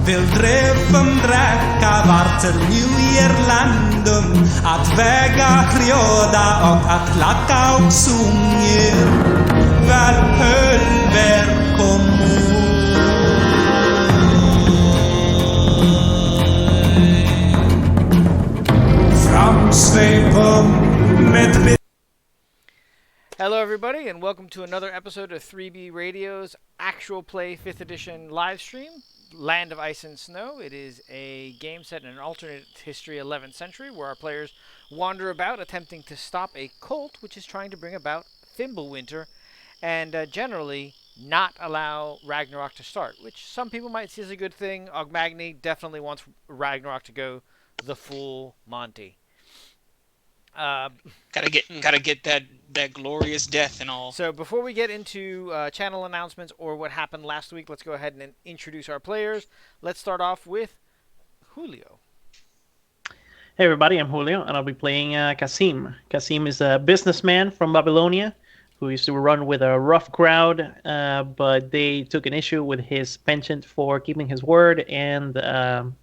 Vill dreven bräcka vart New Irlandum att väga krioda och att lacka och sunger väl hölver Hello everybody and welcome to another episode of 3B Radio's Actual Play 5th Edition live stream, Land of Ice and Snow. It is a game set in an alternate history 11th century where our players wander about attempting to stop a cult which is trying to bring about Fimbulwinter and generally not allow Ragnarok to start, which some people might see as a good thing. Ogmagni definitely wants Ragnarok to go the full Monty. Gotta get that glorious death and all. So before we get into channel announcements or what happened last week, let's go ahead and introduce our players. Let's start off with Julio. Hey everybody, I'm Julio, and I'll be playing Kasim. Kasim is a businessman from Babylonia who used to run with a rough crowd, but they took an issue with his penchant for keeping his word and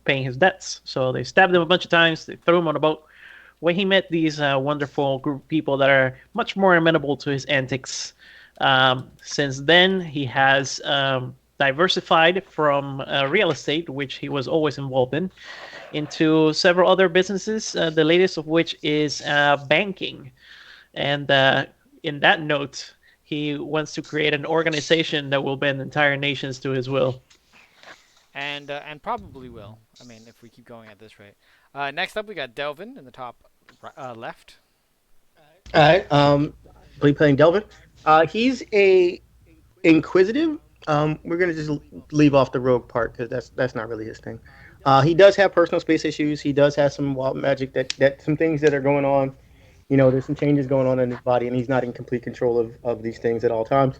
paying his debts. So they stabbed him a bunch of times, they threw him on a boat, where he met these wonderful group of people that are much more amenable to his antics. Since then, he has diversified from real estate, which he was always involved in, into several other businesses, the latest of which is banking. And in that note, he wants to create an organization that will bend entire nations to his will. And probably will. I mean, if we keep going at this rate. Next up, we got Delvin in the top left. All right. Be playing Delvin. He's a inquisitive. We're gonna just leave off the rogue part because that's not really his thing. He does have personal space issues. He does have some wild magic that some things that are going on. You know, there's some changes going on in his body, and he's not in complete control of these things at all times.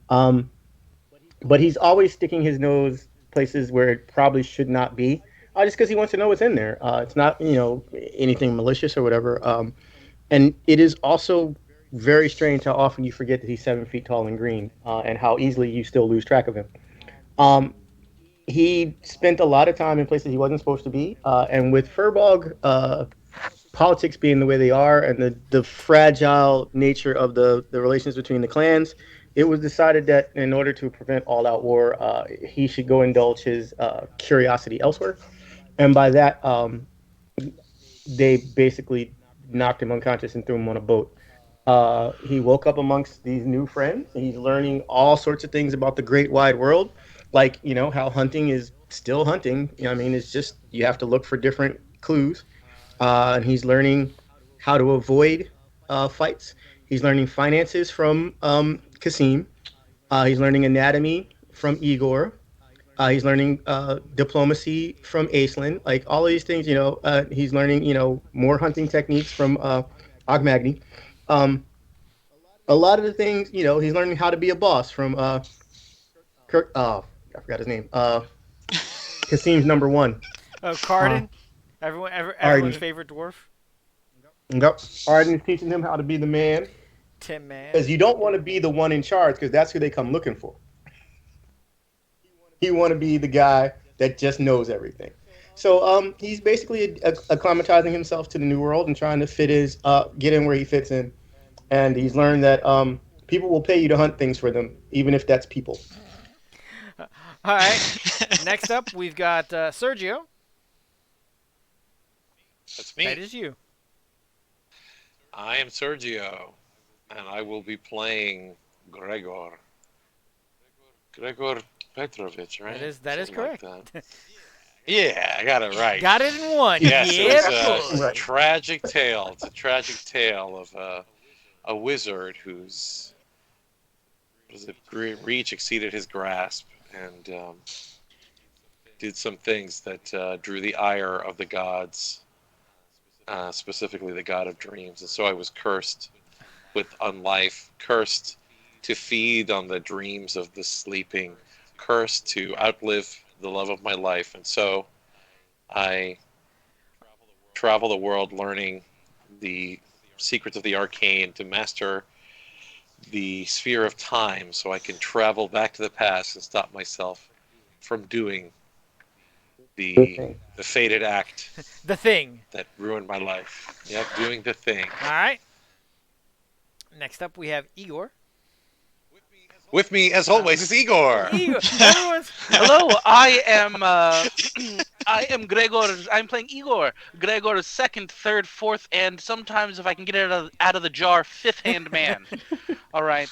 But he's always sticking his nose places where it probably should not be. Just because he wants to know what's in there. It's not, anything malicious or whatever. And it is also very strange how often you forget that he's 7 feet tall and green, and how easily you still lose track of him. He spent a lot of time in places he wasn't supposed to be. And with Furbog, politics being the way they are and the fragile nature of the relations between the clans, it was decided that in order to prevent all-out war, he should go indulge his curiosity elsewhere. And by that, they basically knocked him unconscious and threw him on a boat. He woke up amongst these new friends. He's learning all sorts of things about the great wide world, like, how hunting is still hunting. I mean, it's just you have to look for different clues. And he's learning how to avoid fights. He's learning finances from Kasim. He's learning anatomy from Igor. He's learning diplomacy from Aislinn. Like all of these things, he's learning, more hunting techniques from Ogmagni. A lot of the things, he's learning how to be a boss from Kirk. I forgot his name. Kasim's number one. Oh, Cardin. Everyone's favorite dwarf. Yep. Arden's teaching him how to be the man. Tim Man. Because you don't want to be the one in charge, because that's who they come looking for. You want to be the guy that just knows everything. So he's basically acclimatizing himself to the new world and trying to get in where he fits in. And he's learned that people will pay you to hunt things for them, even if that's people. All right. Next up, we've got Sergio. That's me. That is you. I am Sergio, and I will be playing Gregor Petrovich, right? That is correct. Like that. Yeah, I got it right. Got it in one. Yes, it's a tragic tale. It's a tragic tale of a wizard whose reach exceeded his grasp and did some things that drew the ire of the gods, specifically the god of dreams. And so I was cursed with unlife, cursed to feed on the dreams of the sleeping, cursed to outlive the love of my life. And so I travel the world learning the secrets of the arcane to master the sphere of time so I can travel back to the past and stop myself from doing the fated act The thing. that ruined my life. Yep, doing the thing. All right. Next up, we have Igor. With me, as always, is Igor. Igor. Everyone's. Hello, I am I am Gregor. I'm playing Igor. Gregor's second, third, fourth, and sometimes, if I can get it out of the jar, fifth-hand man. All right.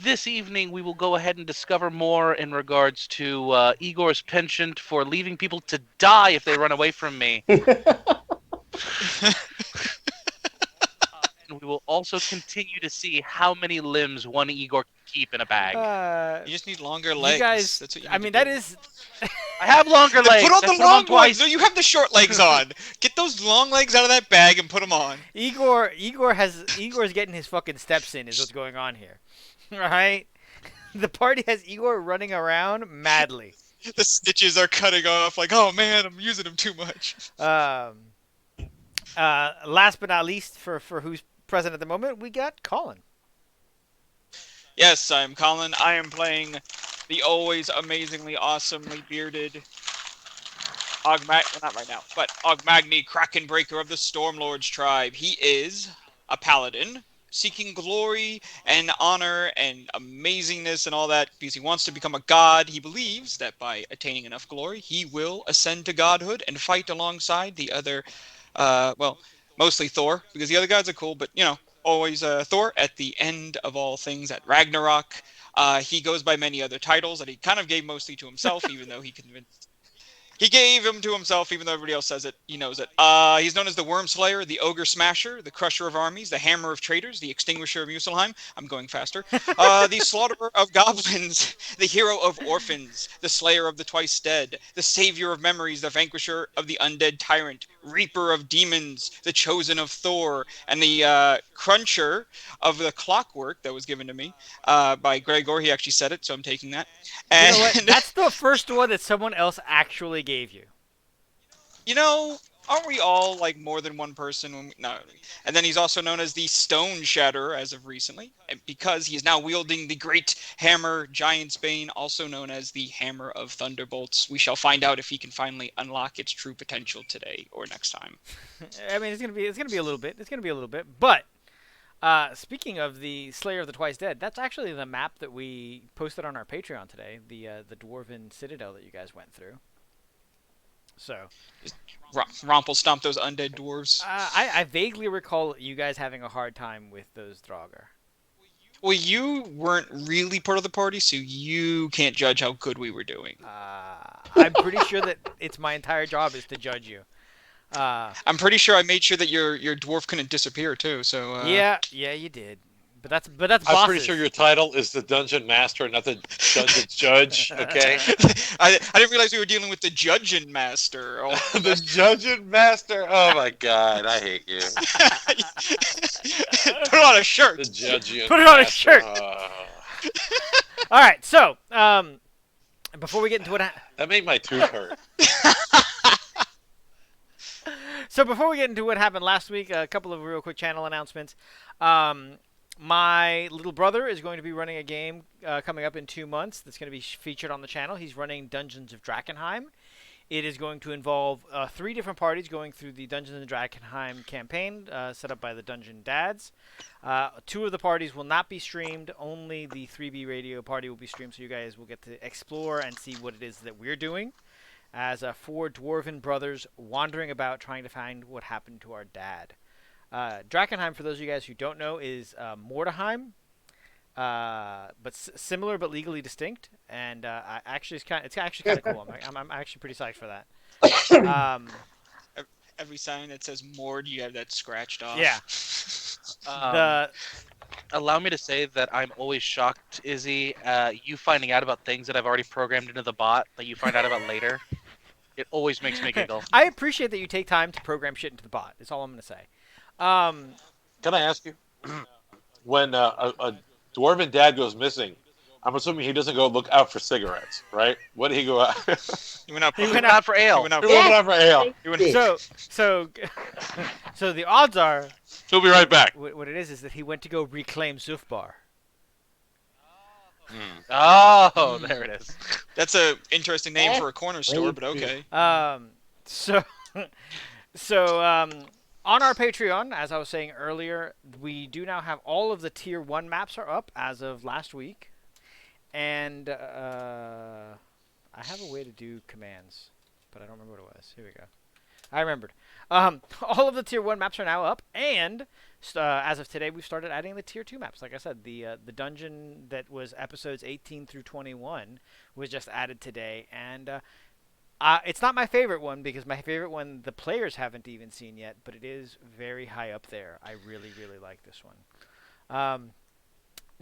This evening, we will go ahead and discover more in regards to Igor's penchant for leaving people to die if they run away from me. And we will also continue to see how many limbs one Igor can keep in a bag. You just need longer legs. You guys, That's what you I need mean, to that do. is. I have longer legs. Put on I the put 'em on long twice. ones. No, you have the short legs on. Get those long legs out of that bag and put them on. Igor's getting his fucking steps in. Is what's going on here. All right. The party has Igor running around madly. The stitches are cutting off. Like, oh man, I'm using them too much. Last but not least, for who's present at the moment, we got Colin. Yes, I'm Colin. I am playing the always amazingly awesomely bearded not right now, but Ogmagni, Kraken Breaker of the Stormlord's tribe. He is a paladin, seeking glory and honor and amazingness and all that because he wants to become a god. He believes that by attaining enough glory, he will ascend to godhood and fight alongside the other, mostly Thor, because the other gods are cool, but, always Thor at the end of all things at Ragnarok. He goes by many other titles that he kind of gave mostly to himself, even though he convinced... He gave him to himself, even though everybody else says it. He knows it. He's known as the Worm Slayer, the Ogre Smasher, the Crusher of Armies, the Hammer of Traitors, the Extinguisher of Muspelheim. I'm going faster. The Slaughterer of Goblins, the Hero of Orphans, the Slayer of the Twice Dead, the Savior of Memories, the Vanquisher of the Undead Tyrant, Reaper of Demons, the Chosen of Thor, and the Cruncher of the Clockwork that was given to me by Gregor. He actually said it, so I'm taking that. And You know what? That's the first one that someone else actually gave you. Aren't we all like more than one person? No. And then he's also known as the Stone Shatterer as of recently, because he is now wielding the great hammer, Giant's Bane, also known as the Hammer of Thunderbolts. We shall find out if he can finally unlock its true potential today or next time. I mean, it's gonna be a little bit. It's gonna be a little bit. But speaking of the Slayer of the Twice Dead, that's actually the map that we posted on our Patreon today. The Dwarven Citadel that you guys went through. So. Rompel stomp those undead dwarves. I vaguely recall you guys having a hard time with those Draugr. Well, you weren't really part of the party, so you can't judge how good we were doing. I'm pretty sure that it's my entire job is to judge you. I'm pretty sure I made sure that your dwarf couldn't disappear too. So yeah, you did. But that's I'm bosses. pretty sure your title is the Dungeon Master, not the Dungeon Judge, okay? I didn't realize we were dealing with the Judging Master. Oh. The Dungeon Master? Oh my god, I hate you. Put on a shirt. The Judging Put it on a Master. shirt. All right, so before we get into That made my tooth hurt. So before we get into what happened last week, a couple of real quick channel announcements. My little brother is going to be running a game coming up in 2 months that's going to be featured on the channel. He's running Dungeons of Drakkenheim. It is going to involve 3 different parties going through the Dungeons of Drakkenheim campaign set up by the Dungeon Dads. 2 of the parties will not be streamed. Only the 3B radio party will be streamed, so you guys will get to explore and see what it is that we're doing as 4 dwarven brothers wandering about trying to find what happened to our dad. Drakkenheim, for those of you guys who don't know, is Mordheim, but similar but legally distinct. And it's actually kind of cool. I'm actually pretty psyched for that. Every sign that says Mord, you have that scratched off. Yeah. Allow me to say that I'm always shocked, Izzy, you finding out about things that I've already programmed into the bot that you find out about later. It always makes me giggle. I appreciate that you take time to program shit into the bot. That's all I'm going to say. Can I ask you? When a dwarven dad goes missing, I'm assuming he doesn't go look out for cigarettes, right? What did he go out? He went out for ale. He went out He went out for ale. So the odds are, He'll be right back. what it is that he went to go reclaim Zufbar. Oh, there it is. That's a interesting name for a corner store, but okay. So, so on our Patreon, as I was saying earlier, we do now have all of the Tier 1 maps are up as of last week. And I have a way to do commands, but I don't remember what it was. Here we go. I remembered. All of the Tier 1 maps are now up, and as of today, we've started adding the Tier 2 maps. Like I said, the dungeon that was episodes 18 through 21 was just added today, and it's not my favorite one because my favorite one the players haven't even seen yet, but it is very high up there. I really, really like this one.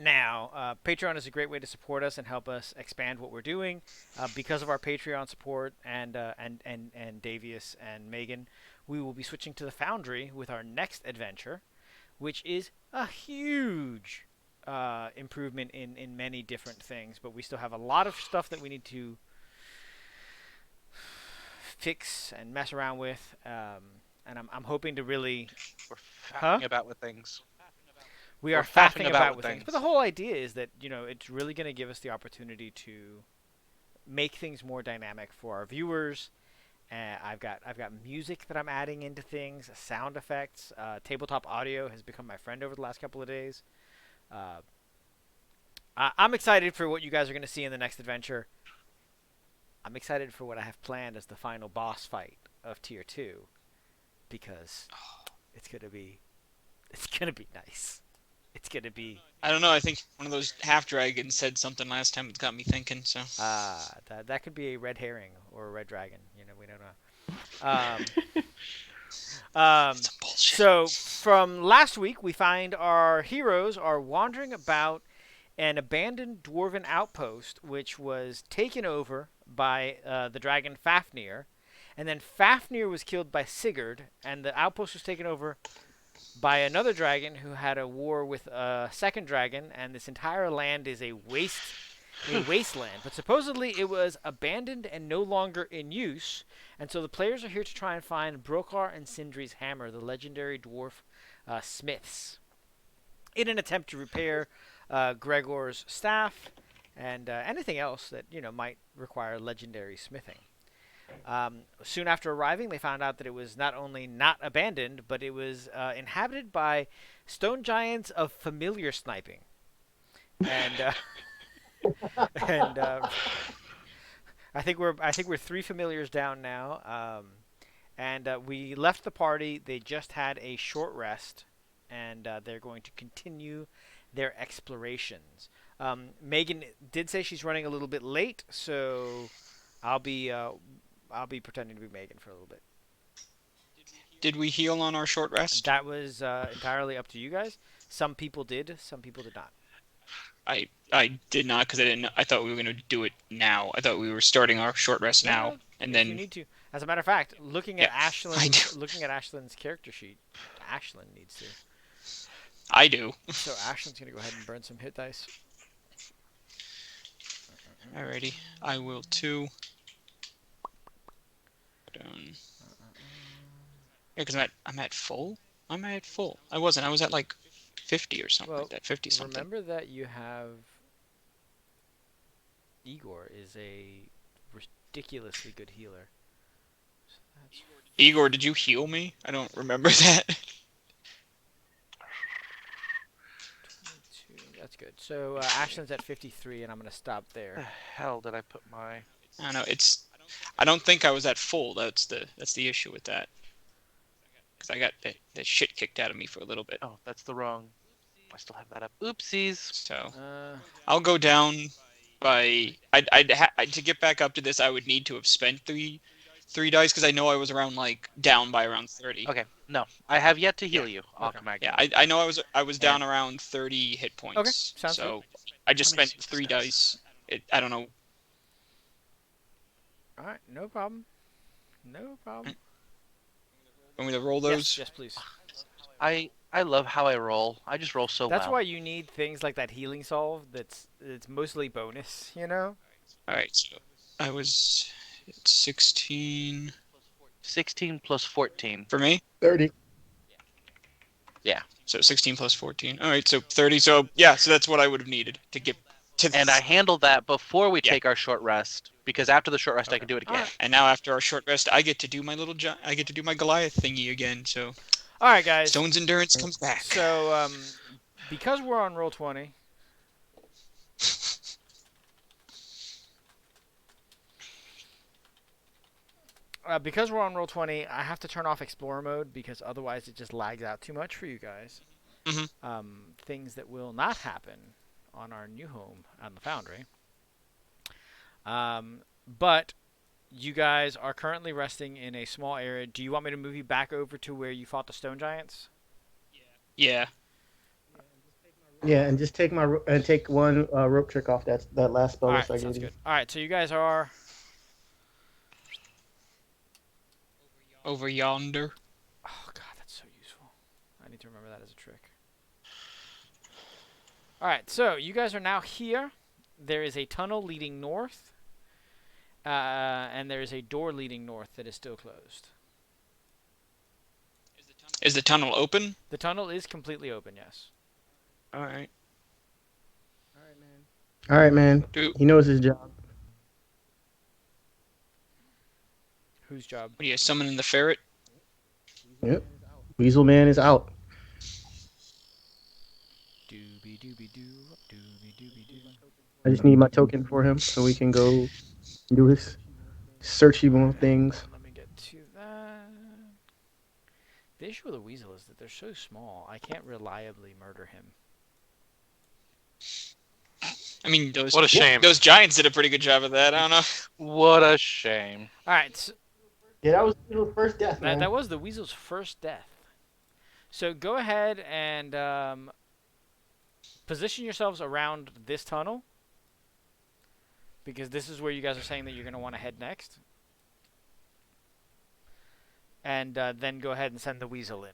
Now, Patreon is a great way to support us and help us expand what we're doing. Because of our Patreon support and Davius and Megan, we will be switching to the Foundry with our next adventure, which is a huge improvement in many different things. But we still have a lot of stuff that we need to fix and mess around with. And I'm hoping to really... We're faffing about with things. We are faffing about with things. But the whole idea is that, it's really going to give us the opportunity to make things more dynamic for our viewers. I've got music that I'm adding into things, sound effects. Tabletop audio has become my friend over the last couple of days. I'm excited for what you guys are going to see in the next adventure. I'm excited for what I have planned as the final boss fight of Tier 2. Because it's going to be nice. It's going to be... I don't know, I think one of those half-dragons said something last time that got me thinking, so... That could be a red herring or a red dragon. We don't know. Some bullshit. So, from last week, we find our heroes are wandering about an abandoned dwarven outpost, which was taken over by the dragon Fafnir. And then Fafnir was killed by Sigurd, and the outpost was taken over by another dragon who had a war with a second dragon, and this entire land is a wasteland. But supposedly it was abandoned and no longer in use, and so the players are here to try and find Brokar and Sindri's hammer, the legendary dwarf smiths, in an attempt to repair Gregor's staff and anything else that might require legendary smithing. Soon after arriving, they found out that it was not only not abandoned, but it was inhabited by stone giants of familiar sniping. And I think we're 3 familiars down now. And we left the party. They just had a short rest, and they're going to continue their explorations. Megan did say she's running a little bit late, so I'll be pretending to be Megan for a little bit. Did we heal on our short rest? That was entirely up to you guys. Some people did, some people did not. I did not because I thought we were going to do it now. I thought we were starting our short rest now, and then you need to. As a matter of fact, looking at Ashlyn's character sheet, Ashlyn needs to. I do. So Ashlyn's going to go ahead and burn some hit dice. Alrighty, I will too. Down. Yeah, because I'm at full. Am I at full? I wasn't. I was at like 50 or something like that. 50 something. Remember that you have Igor is a ridiculously good healer. So Igor, did you heal me? I don't remember that. 22. That's good. So Ashlyn's at 53, and I'm going to stop there. Where the hell did I put my... I don't know. I don't think I was at full. That's the issue with that. Because I got that shit kicked out of me for a little bit. Oh, that's the wrong... I still have that up. Oopsies. So I'll go down by... to get back up to this, I would need to have spent three dice because I know I was around down by around 30. Okay, no, I have yet to heal you. Yeah, I know I was down around 30 hit points. Okay, sounds so good. I just spent 3 dice. I don't know. All right, no problem. No problem. Want me to roll those? Yes, please. I love how I roll. I just roll so well. That's why you need things like that healing solve. It's mostly bonus, All right, so I was at 16. 16 plus 14. For me? 30. Yeah. So 16 plus 14. All right, so 30. So yeah, so that's what I would have needed to get And I handle that before we Yeah. take our short rest, because after the short rest I can do it again. Alright. And now after our short rest, I get to do my I get to do my Goliath thingy again. So All right, guys. Stone's endurance comes back. So, because we're on roll 20, because we're on roll 20, I have to turn off Explorer mode because otherwise it just lags out too much for you guys. Mhm. Things that will not happen on our new home on the Foundry. But you guys are currently resting in a small area. Do you want me to move you back over to where you fought the stone giants? Yeah. Yeah, and just take take one rope trick off that last spell All list right, I gave sounds you. good. All right, so you guys are. Over yonder. Oh god, that's so useful. I need to remember that as a trick. All right, so you guys are now here. There is a tunnel leading north, and there is a door leading north that is still closed. Is the tunnel open? The tunnel is completely open. Yes. All right. All right, man. Do He knows his job. Whose job? what are you summoning the ferret? Yep. Weasel Man is out. Doobie doobie doo, doobie doobie doo. I just need my token for him so we can go do his searchable things. Let me get to that. The issue with the weasel is that they're so small. I can't reliably murder him. I mean, those What a shame. Those giants did a pretty good job of that. I don't know. What a shame. All right, so Yeah, that was the first death, man. that was the weasel's first death. So go ahead and position yourselves around this tunnel, because this is where you guys are saying that you're going to want to head next. And then go ahead and send the weasel in.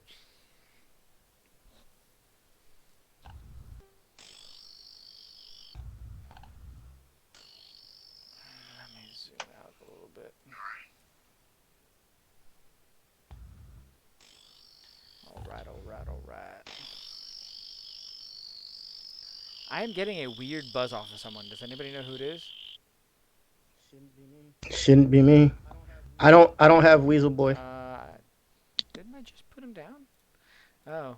Let me zoom out a little bit. Alright, alright, alright. I am getting a weird buzz off of someone. Does anybody know who it is? Shouldn't be me. I don't have Weasel Boy. Didn't I just put him down? Oh,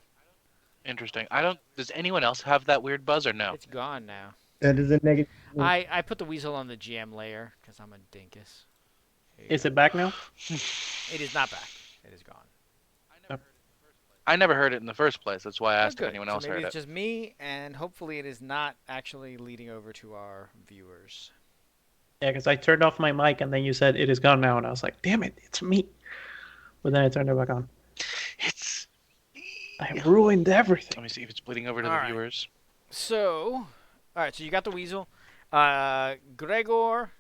Interesting. Does anyone else have that weird buzz or no? it's gone now. That is a negative. I put the weasel on the GM layer because I'm a dinkus. Here you Is go. it back now? It is not back. It is gone. I never heard it in the first place. That's why I Oh, asked if good. anyone So else maybe heard it's it. just me, and hopefully it is not actually leading over to our viewers. Yeah, because I turned off my mic and then you said it is gone now, and I was like, damn it, it's me. But then I turned it back on. It's. I ruined everything. Let me see if it's bleeding over to All the right. viewers. So, all right. So you got the weasel, Gregor,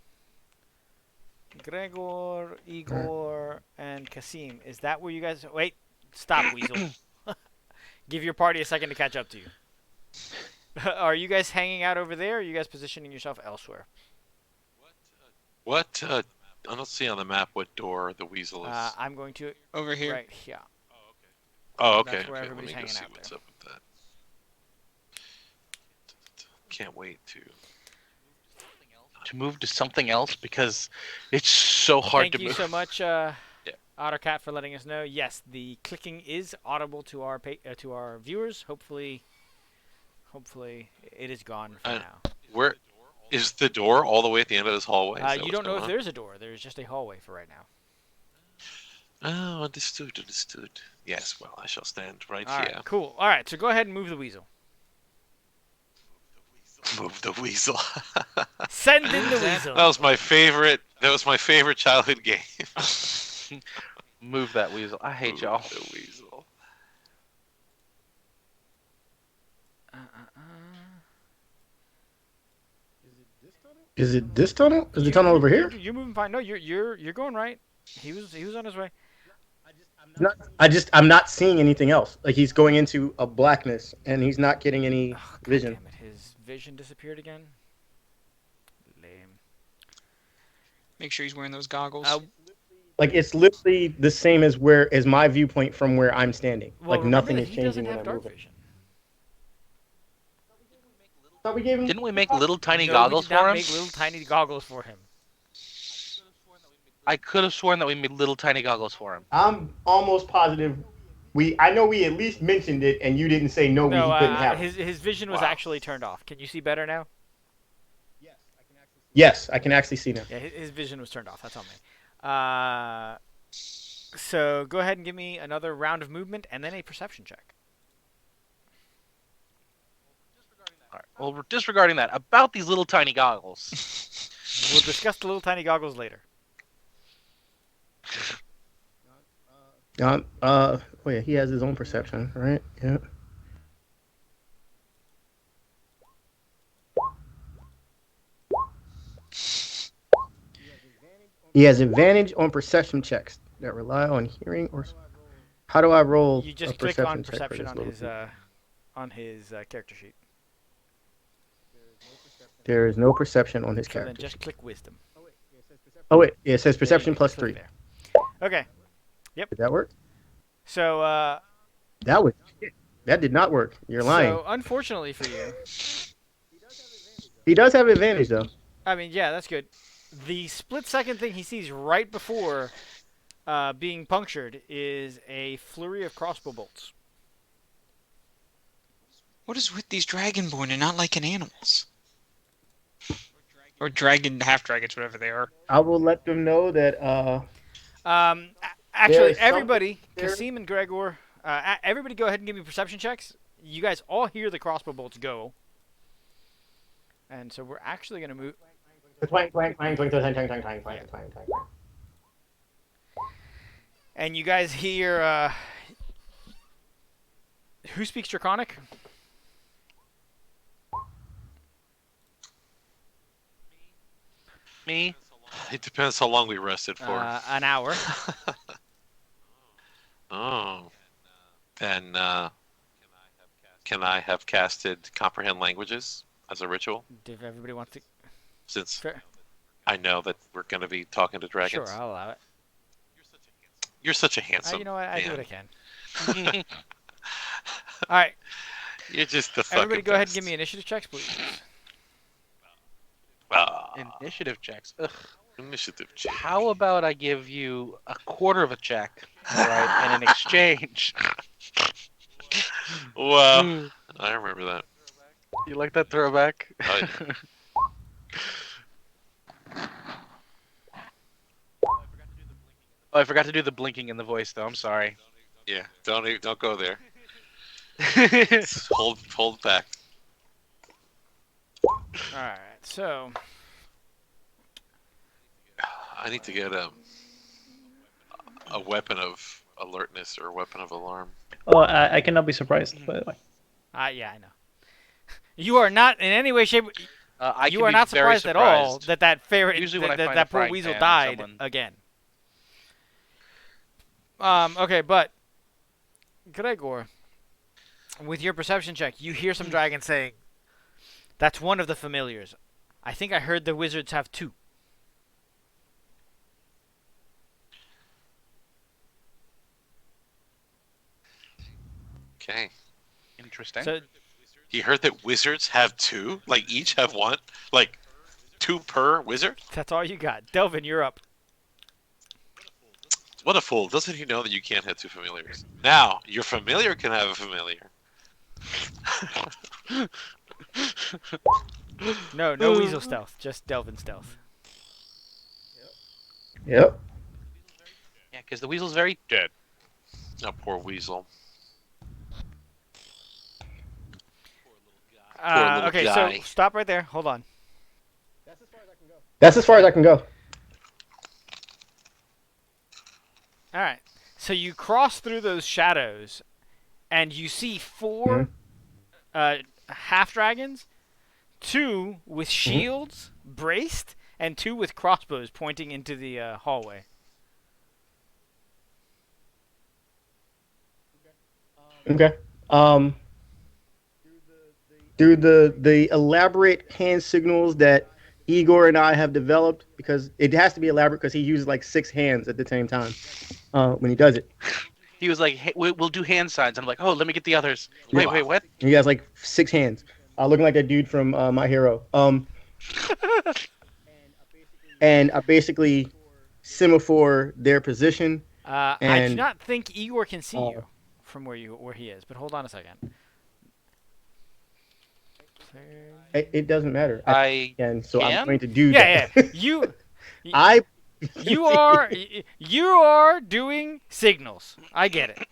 Igor, and Kasim. Is that where you guys? Wait, stop, weasel. Give your party a second to catch up to you. Are you guys hanging out over there? Or are you guys positioning yourself elsewhere? What? I don't see on the map what door the weasel is. I'm going to Over here. right here. Oh, okay. That's where Okay, let everybody's me go hanging see out what's there. up with that. Can't wait to. To move to something else because it's so hard Thank to you move. so much, Ottercat, for letting us know. Yes, the clicking is audible to our viewers. Hopefully, it is gone for now. Where is the door? All the way at the end of this hallway? Is that You what's don't know going if on? there's a door. There's just a hallway for right now. Oh, understood. Yes, well, I shall stand right All here. right, cool. All right, so go ahead and move the weasel. Move the weasel. Send in the weasel. That was my favorite. That was my favorite childhood game. Move that weasel. I hate y'all. Move the weasel. Is it this tunnel? Is the tunnel over here? You're moving fine. No, you're going right. He was on his way. I'm not seeing anything else. Like he's going into a blackness and he's not getting any Oh, God vision. damn it, his vision disappeared again. Lame. Make sure he's wearing those goggles. Like it's literally the same as my viewpoint from where I'm standing. Well, like nothing is he changing doesn't when have I'm dark moving. vision. Thought we gave him. Didn't we make little tiny No, goggles we did not for him? make little tiny goggles for him. I could have sworn that we made little tiny goggles for him. I'm almost positive. I know we at least mentioned it, and you didn't say no. No, he couldn't have. his vision was Wow. actually turned off. Can you see better now? Yes, I can actually see now. Yeah, his vision was turned off. That's on me. So go ahead and give me another round of movement and then a perception check. All right. Well, we're disregarding that. About these little tiny goggles. We'll discuss the little tiny goggles later. Oh yeah, he has his own perception, right? Yeah. He has advantage on perception checks that rely on hearing or. How do I roll? You just a click on check for perception this little on his character sheet. There is no perception on his So then character. just click wisdom. Oh wait, yeah, it says There perception you go. plus Click 3. there. Okay. Did that work? So That did not work. You're lying. So unfortunately for you, He does have advantage though. I mean, yeah, that's good. The split-second thing he sees right before being punctured is a flurry of crossbow bolts. What is with these dragonborn and not liking animals? Or dragon, half dragons, whatever they are. I will let them know that. Actually, There's everybody, something there. Kasim and Gregor, everybody go ahead and give me perception checks. You guys all hear the crossbow bolts go. And so we're actually going to move... Twang, twang, twang, twang, twang, twang, twang, twang, twang, twang, twang, twang. And you guys hear... who speaks Draconic? Me? It depends how long we rested for. An hour. Oh. Then, can I have casted Comprehend Languages as a ritual? If everybody wants to... Since Fair. I know that we're going to be talking to dragons. Sure, I'll allow it. You're such a handsome You know what? I do man. what I can. All right. You're just the fucking Everybody go ahead and best. give me initiative checks, please. Ah, Initiative checks. Ugh. initiative check. How about I give you a quarter of a check, all right, and in exchange... Wow. I remember that. You like that throwback? I- Oh, I forgot to do the blinking in the voice, though. I'm sorry. Yeah, don't go there. Hold back. All right. So, I need to get a weapon of alertness or a weapon of alarm. Oh, I cannot be surprised, by the way. yeah, I know. You are not in any way, shape. I You can are be not very surprised at all surprised. that ferret, Usually when I find a that poor frying weasel pan in died someone- again. Okay, but Gregor, with your perception check, you hear some dragon saying, "That's one of the familiars. I think I heard the wizards have two." Okay. Interesting. So He heard that wizards have two? Like each have one? Like two per wizard? that's all you got. Delvin, you're up. What a fool. Doesn't he know that you can't have two familiars? Now, your familiar can have a familiar. No weasel stealth, just Delvin stealth. Yep. Yeah, because the weasel's very dead. Oh, poor weasel. little Okay, guy. so stop right there. Hold on. That's as far as I can go. All right. So you cross through those shadows, and you see four half dragons, two with shields braced, and two with crossbows pointing into the hallway. Okay. Through the elaborate hand signals that Igor and I have developed, because it has to be elaborate because he uses like 6 hands at the same time when he does it. He was like, hey, we'll do hand signs. I'm like, oh, let me get the others. Wait, what? He has like 6 hands. looking like that dude from My Hero. And I basically semaphore their position. I do And not think Igor can see you from where he is. But hold on a second. it doesn't matter. I And so I'm can? going to do Yeah, that. yeah. You I you are doing signals. I get it.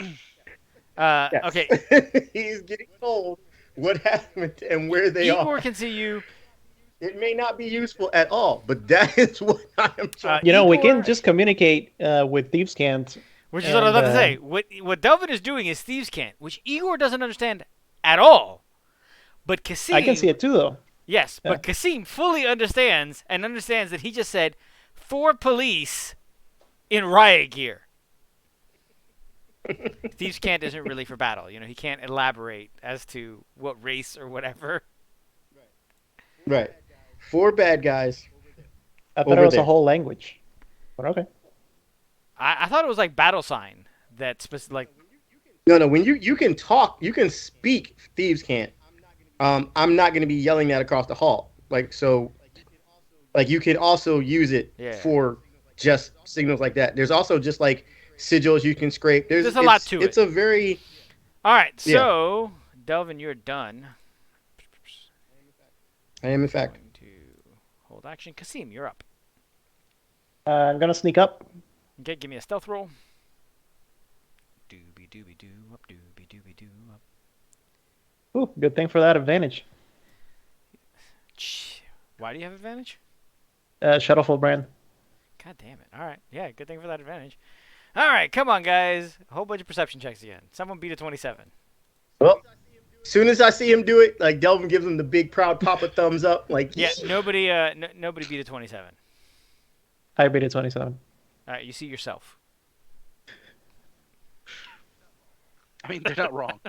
yes. Okay. He's getting told what happened and where they Igor are. can see you. It may not be useful at all, but that is what I am trying. You know, we Igor- can just communicate with Thieves' Cant. Which is what I was about to say. What Delvin is doing is thieves' cant, which Igor doesn't understand at all. But Kasim, I can see it too, though. yes, Yeah. but Kasim fully understands that he just said 4 police in riot gear. Thieves' cant isn't really for battle. You know, he can't elaborate as to what race or whatever. Right. 4 bad guys. I thought Over it was there. a whole language. But okay. I thought it was like battle sign that like. No. When you can talk, you can speak. Thieves can't. I'm not going to be yelling that across the hall. Like so. Like you can also use it for just signals like that. There's also just like sigils you can scrape. There's a lot to it. It's a very. All right, so Delvin, you're done. I am in fact. Going to hold action. Kasim, you're up. I'm going to sneak up. Okay, give me a stealth roll. Doobie doobie doo up, doobie doobie doo up. Ooh, good thing for that advantage. Why do you have advantage? Shuttleful brand. God damn it. All right. Yeah, good thing for that advantage. All right, come on, guys. A whole bunch of perception checks again. Someone beat a 27. Well, as soon as I see him do it, like Delvin gives him the big proud papa thumbs up. Like Yeah, nobody nobody beat a 27. I beat a 27. All right, you see yourself. I mean, they're not wrong.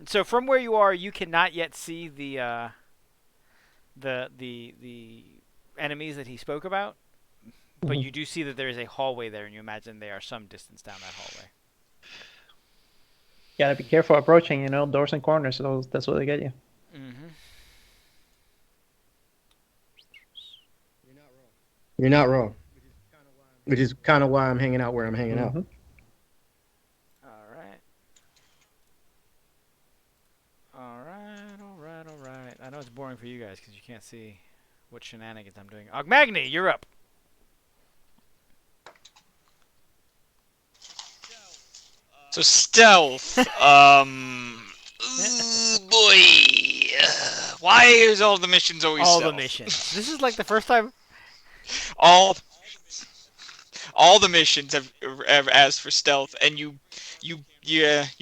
So from where you are, you cannot yet see the enemies that he spoke about, but you do see that there is a hallway there, and you imagine they are some distance down that hallway. Gotta be careful approaching, doors and corners. That's what they get you. Mm-hmm. You're not wrong. Which is kind of why I'm hanging out where I'm hanging out. All right. I know it's boring for you guys because you can't see what shenanigans I'm doing. Ogmagny, you're up. So stealth. Ooh, boy. Why is all the missions always All stealth? the missions. This is like the first time. All the missions have asked for stealth, and you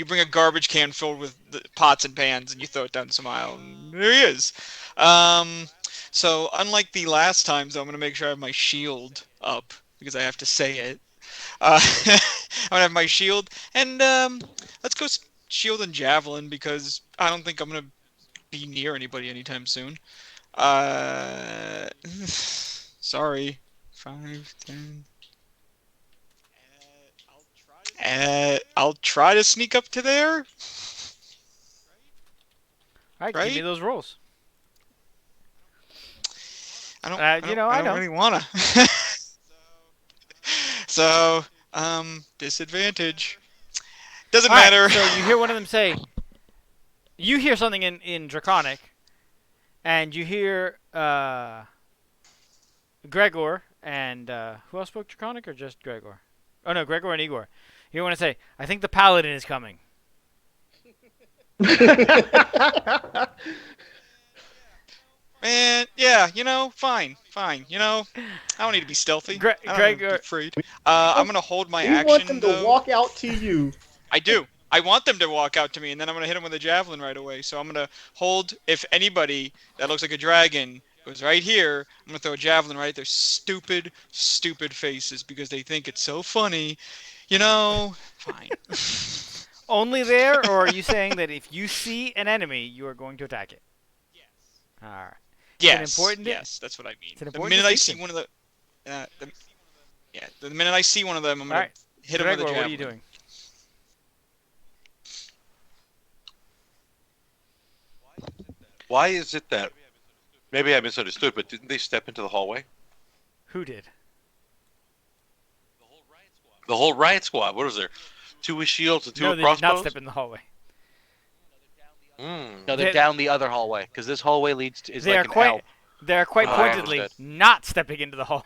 bring a garbage can filled with the pots and pans, and you throw it down some aisle, and there he is. So unlike the last times, I'm gonna make sure I have my shield up because I have to say it. I'm gonna have my shield, and let's go shield and javelin because I don't think I'm gonna be near anybody anytime soon. Sorry. 5, 10. I'll try to sneak up to there. All right, Right? give me those rolls. I I know. don't really wanna. So, disadvantage. Doesn't All right, matter. so you hear one of them say, you hear something in Draconic, and you hear Gregor and who else spoke Draconic or just Gregor? Oh no, Gregor and Igor. You want to say, I think the paladin is coming. Man, yeah, fine. I don't need to be stealthy. I don't need to be afraid. I'm gonna hold my We action. want them to though. walk out to you. I do. I want them to walk out to me, and then I'm gonna hit them with a javelin right away. So I'm gonna hold. If anybody that looks like a dragon goes right here, I'm gonna throw a javelin right at their stupid faces because they think it's so funny. Fine. Only there, or are you saying that if you see an enemy, you are going to attack it? Yes. All right. Yes. important- Yes, that's what I mean. it's an The important minute I see distinction. one of the minute I see one of them, I'm All gonna right. hit him with a Gregor, javelin. what are you doing? Why is it that? Maybe I misunderstood, but didn't they step into the hallway? Who did? The whole riot squad. What was there? 2 with shields and 2 No, with they did not crossbows. step in the hallway. Mm. No, they're They- down the other hallway because this hallway leads to is They like are an quite. L. They are quite Oh, I pointedly understood. not stepping into the hallway.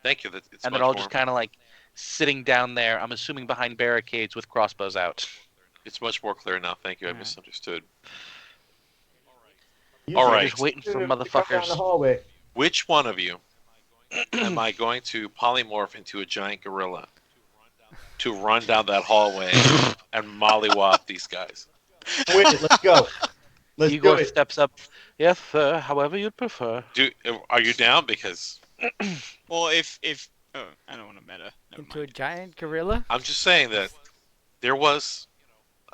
Thank you. It's And much they're all more, just kind of like sitting down there. I'm assuming behind barricades with crossbows out. It's much more clear now. Thank you. I Alright. misunderstood. You All said right. Just waiting for to come down the motherfuckers. hallway. Which one of you am I going to polymorph into a giant gorilla to run down that hallway and mollywop these guys? Wait, let's go. Let's Igor do it. steps up. Yes, sir. However you'd prefer. Are you down? Because Well, if oh, I don't want to meta. Never Into a mind. giant gorilla. I'm just saying that there was,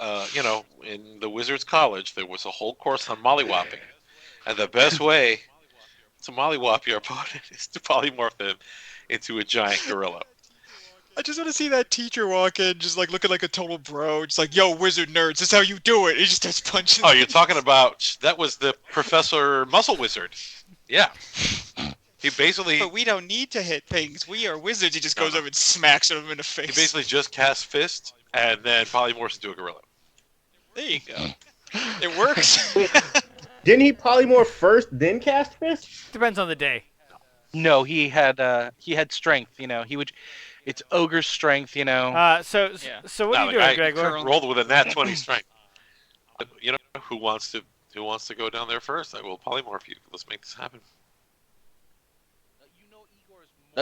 in the Wizards College, there was a whole course on mollywopping, and the best way to mollywop your opponent is to polymorph them into a giant gorilla. I just want to see that teacher walk in, just like looking like a total bro, just like, "Yo, wizard nerds, this is how you do it." He just starts punching. Oh, you're talking about that was the Professor Muscle Wizard. Yeah. He basically But we don't need to hit things. We are wizards. He just No, goes no. over and smacks them in the face. he basically just casts fist and then polymorphs into a gorilla. There you go. It works. Didn't he polymorph first, then cast fist? Depends on the day. No, he had strength. You know, he would. It's ogre strength. You know. So Yeah. what are you doing, Gregor? currently- Rolled with a nat 20 strength. You know who wants to go down there first? I will polymorph you. Let's make this happen.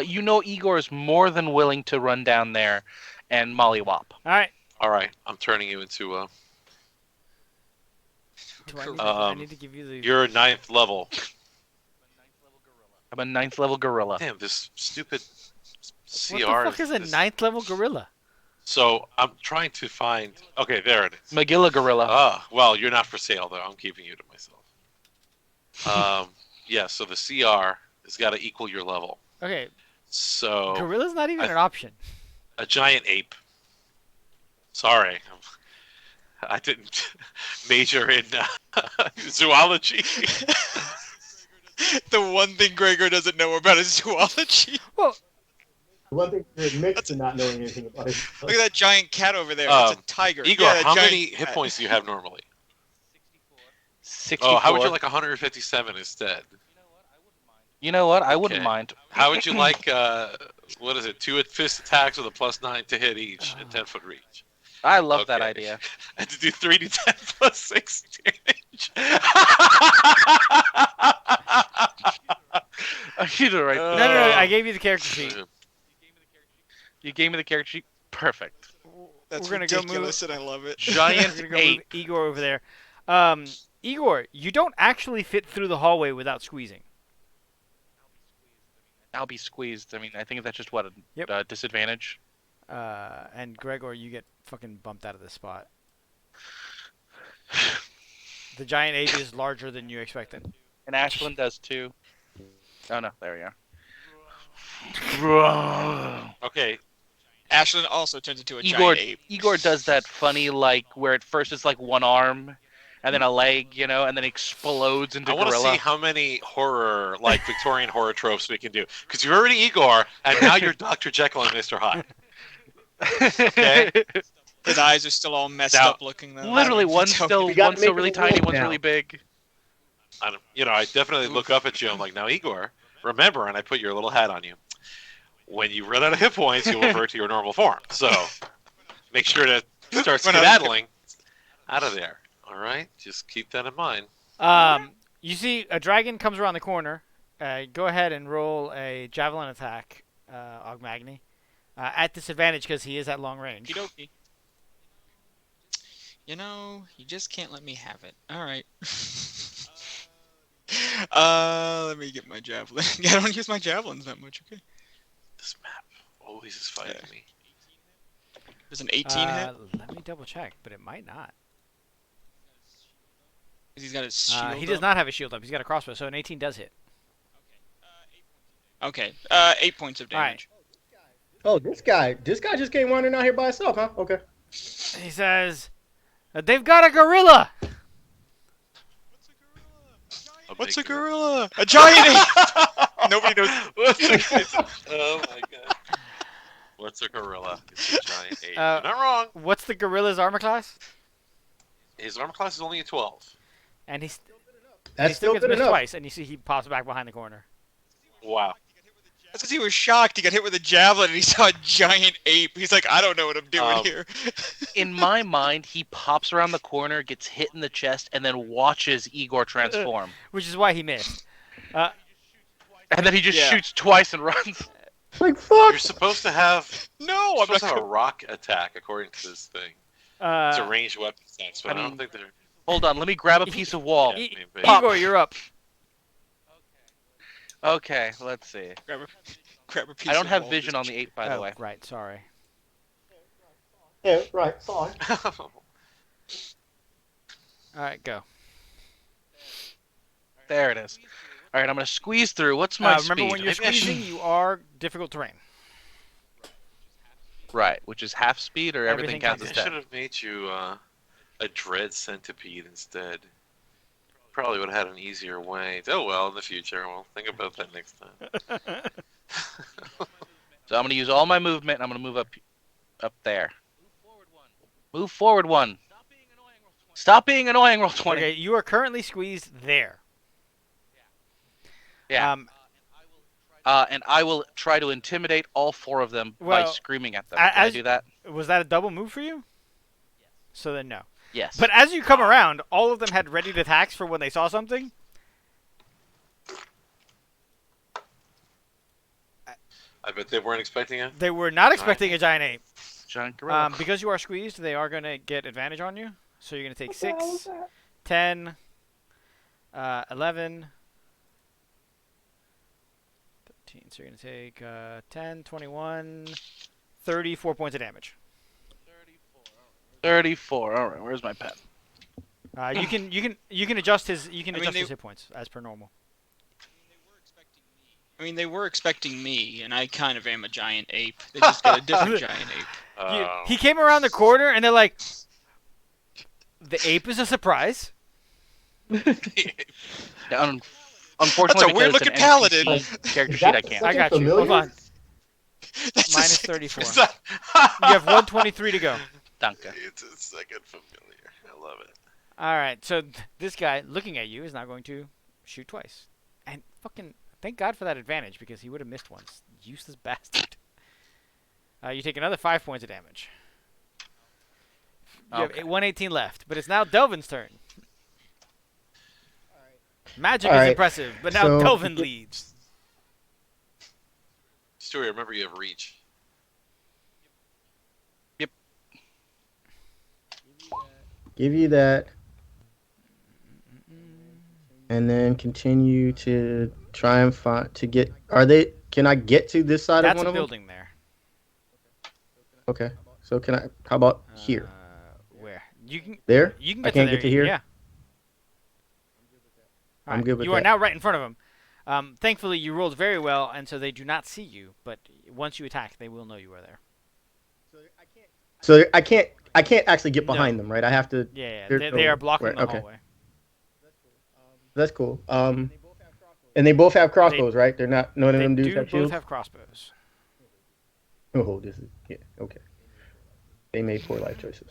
You know, Igor is more than willing to run down there and mollywop. All right. All right, I'm turning you into Do I need to give you the. you're 9th level. I'm a 9th level gorilla. Damn, this stupid CR. What the fuck is a 9th level gorilla? So I'm trying to find. Okay, there it is. Magilla gorilla. Ah, well, you're not for sale though. I'm keeping you to myself. Yeah. So the CR has got to equal your level. Okay, So gorilla's not even I- an option. a giant ape. Sorry, I didn't major in zoology. The one thing Gregor doesn't know about is zoology. Well, One thing to admit to not knowing anything about it. Look at that giant cat over there. It's a tiger. Igor, Yeah, that how giant many hit cat. points do you have normally? 64. Oh, how would you like 157 instead? You know what? I wouldn't Okay. mind. How would you like, what is it, 2 fist attacks with a +9 to hit each and 10-foot reach? I love that Okay. idea. And to do 3d10 plus 6 damage. You do right. no. I gave you the character sheet. You gave me the character sheet. Perfect. That's We're gonna go ridiculous, and I love it. Giant We're gonna go ape. move Igor over there. Igor, you don't actually fit through the hallway without squeezing. I'll be squeezed. I mean, I think that's just what a Yep. disadvantage. And Gregor, you get fucking bumped out of this spot. The giant ape is larger than you expected. And Ashlyn does too. Oh no, there we are. Okay, Ashlyn also turns into a Igor, giant ape. Igor does that funny like where at first it's like one arm, and then a leg, you know, and then explodes into I want to gorilla. see how many horror, like Victorian horror tropes we can do. Because you're already Igor, and now you're Dr. Jekyll and Mr. Hyde. Okay. His eyes are still all messed Now- up looking though. Literally, one's So- still We gotta make really it a tiny, wolf one's now. really big. I definitely look up at you. I'm like, now Igor, remember, and I put your little hat on you. When you run out of hit points, you'll revert to your normal form. So make sure to start When I- skedaddling out of there. All right, just keep that in mind. You see a dragon comes around the corner. Go ahead and roll a javelin attack, Ogmagny. At disadvantage because he is at long range. Okey-dokey. You know, you just can't let me have it. All right. Let me get my javelin. Yeah, I don't use my javelins that much. Okay. This map always is fighting me. There's an 18 hit. Let me double check, but it might not. He's got his shield. He does up. not have a shield up. He's got a crossbow, so an 18 does hit. Okay. 8 points of All right. damage. Oh, this guy just came wandering out here by himself, huh? Okay. He says, They've got a gorilla. What's a big gorilla? A giant ape. Nobody knows. Oh my god. What's a gorilla? It's a giant ape. Uh, You're not wrong. What's the gorilla's armor class? His armor class is only a 12. And he That's still still gets good missed enough. twice, and you see he pops back behind the corner. Wow. That's because he was shocked. He got hit with a javelin and he saw a giant ape. He's like, I don't know what I'm doing here. In my mind, he pops around the corner, gets hit in the chest, and then watches Igor transform. Which is why he missed. And then he just Yeah. shoots twice and runs. Like fuck. You're supposed to have No, you're I'm supposed not. to have a rock attack according to this thing. It's a ranged weapon sense, but I don't think they're. Hold on, let me grab a piece of wall. Yeah, E- maybe. Igor, you're up. Okay, let's see. Grab a piece I don't of have wall, vision just on the 8, by the way. Right, sorry. Yeah, right. Sorry. Alright, go. There it is. All right, I'm gonna squeeze through. What's my Remember speed? when you're squeezing, you are difficult terrain. Right, which is half speed, or everything, Everything counts I as should 10. have made you a dread centipede instead. Probably would have had an easier way. Oh well, in the future, we'll think about that next time. So I'm gonna use all my movement, and I'm gonna move up there. Move forward one. Stop being annoying. Roll 20. Okay, you are currently squeezed there. Yeah. And I will try to intimidate all 4 of them by Well, screaming at them. Can I as- do that? Was that a double move for you? So then no. Yes. But as you come around, all of them had readied attacks for when they saw something. I bet they weren't expecting it. They were not expecting a giant ape. Giant gorilla. Because you are squeezed, they are going to get advantage on you. So you're going to take 6, 10, 11, 13. So you're going to take 10, 21, 34 points of damage. 34. All right, where's my pen? You can adjust his adjust they- his hit points as per normal. I mean, they were expecting me, and I kind of am a giant ape. They just got a different giant ape. He came around the corner and they're like, the ape is a surprise. Yeah, unfortunately, That's a weird because it's looking an paladin. NPC character Is sheet, that I can't. I got you. familiar? Hold on. That's Minus a 34. Is that- You have 123 to go. Danke. It's a second familiar. I love it. All right. So this guy looking at you is now going to shoot twice. And fucking thank God for that advantage because he would have missed once. Useless bastard. You take another 5 points of damage. You have Okay. 118 left, but it's now Delvin's turn. Magic All is right, impressive, but now so- Delvin leads. Stewie, remember you have reach. Give you that. And then continue to try and find to get. Are they? Can I get to this side That's of one a of them? building there. Okay. So can I? How about here? Where? You can There? you can I get can't to there. get to here? Yeah. I'm Alright, good with You are that. now right in front of them. Thankfully, you rolled very well, and so they do not see you. But once you attack, they will know you are there. So I can't. I can't actually get No. behind them, right? I have to. Yeah, There's they no- are blocking right, the okay. hallway. That's cool. And they both have crossbows, right? They're not. None of They them do dudes have both shields. have crossbows. Oh, this is yeah. Okay. They made poor life choices.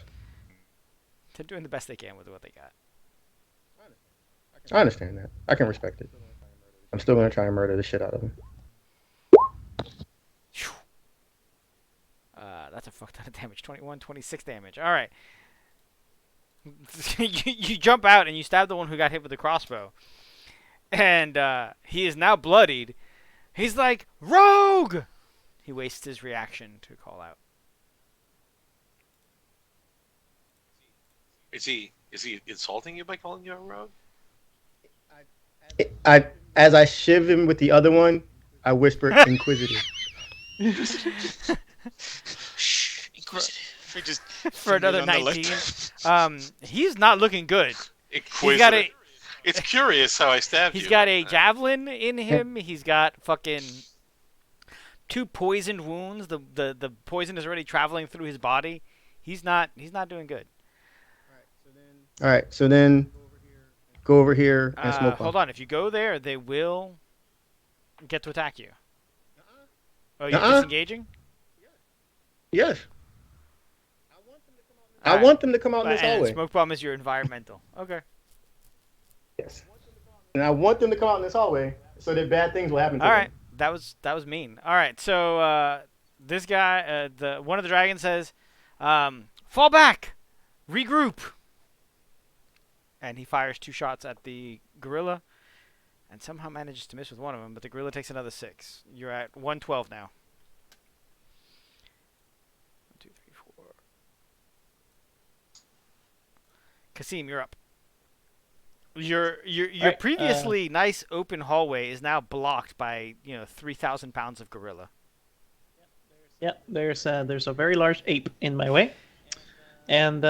They're doing the best they can with what they got. I understand that. I can respect it. I'm still gonna try and murder the shit out of them. Phew. That's a fuck ton of damage. 21, 26 damage. All right. you jump out and you stab the one who got hit with the crossbow. And he is now bloodied. He's like, Rogue! He wastes his reaction to call out. Is he insulting you by calling you a rogue? As I shiv him with the other one, I whisper Inquisitive. Shh, inquisitive. We just For another fingers on the 19. lip. He's not looking good. Inquisitive. He's got a It's curious how I stabbed you. he's got a javelin in him. He's got fucking 2 poisoned wounds. The poison is already traveling through his body. He's not doing good. All right. So then go over here and smoke bomb. Hold on. If you go there, they will get to attack you. Oh, you're Uh-uh. disengaging? Yes. I Alright. want them to come out in this And hallway. smoke bomb is your environmental. Okay. Yes. And I want them to come out in this hallway so that bad things will happen to All them. right. That was mean. All right. So this guy, one of the dragons says, "Fall back, regroup," and he fires 2 shots at the gorilla, and somehow manages to miss with one of them. But the gorilla takes another 6. You're at 112 now. 1, 2, 3, 4. Kasim, you're up. Your Right, previously nice open hallway is now blocked by 3,000 pounds of gorilla. Yeah, there's a very large ape in my way, and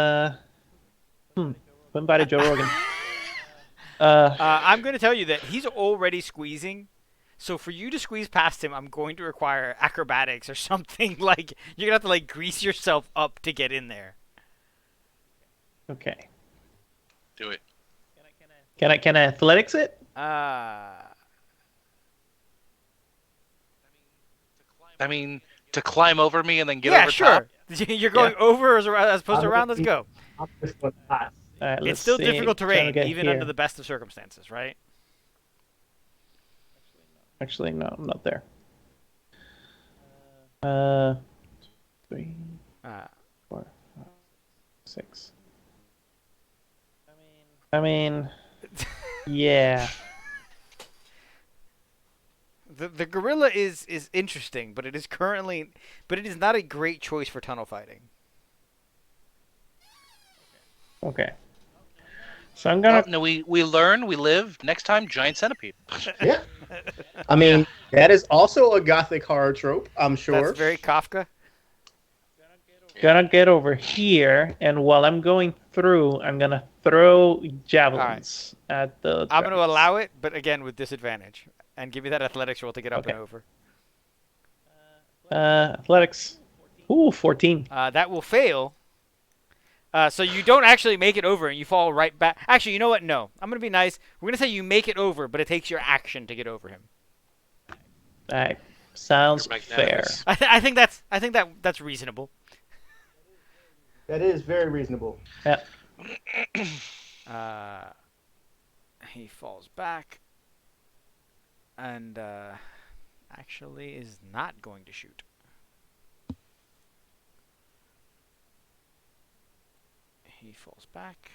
invited Joe Rogan. I'm going to tell you that he's already squeezing. So for you to squeeze past him, I'm going to require acrobatics or something. Like you're gonna have to like grease yourself up to get in there. Okay. Do it. Can I athletics it? I mean, to climb over me and then get yeah, over sure. top. You're going over as opposed to around. Let's go. All right, It's let's still see. difficult Trying to terrain, get even here. under the best of circumstances, right? Actually, no, I'm not there. 3, Uh, 4, 5, 6. I mean, yeah. the gorilla is interesting, but it is not a great choice for tunnel fighting. Okay. So I'm gonna. No, we learn, we live. Next time, giant centipede. Yeah. I mean, that is also a gothic horror trope, I'm sure. That's very Kafka. Gonna get over here, and while I'm going through, I'm gonna throw javelins at the. I'm going to allow it, but again with disadvantage, and give you that athletics roll to get up Okay. and over. Athletics. Ooh, 14. That will fail. So you don't actually make it over, and you fall right back. Actually, you know what? No, I'm going to be nice. We're going to say you make it over, but it takes your action to get over him. That sounds You're fair. magnanimous. I think that's reasonable. That is very reasonable. Yeah. He falls back, and actually is not going to shoot. He falls back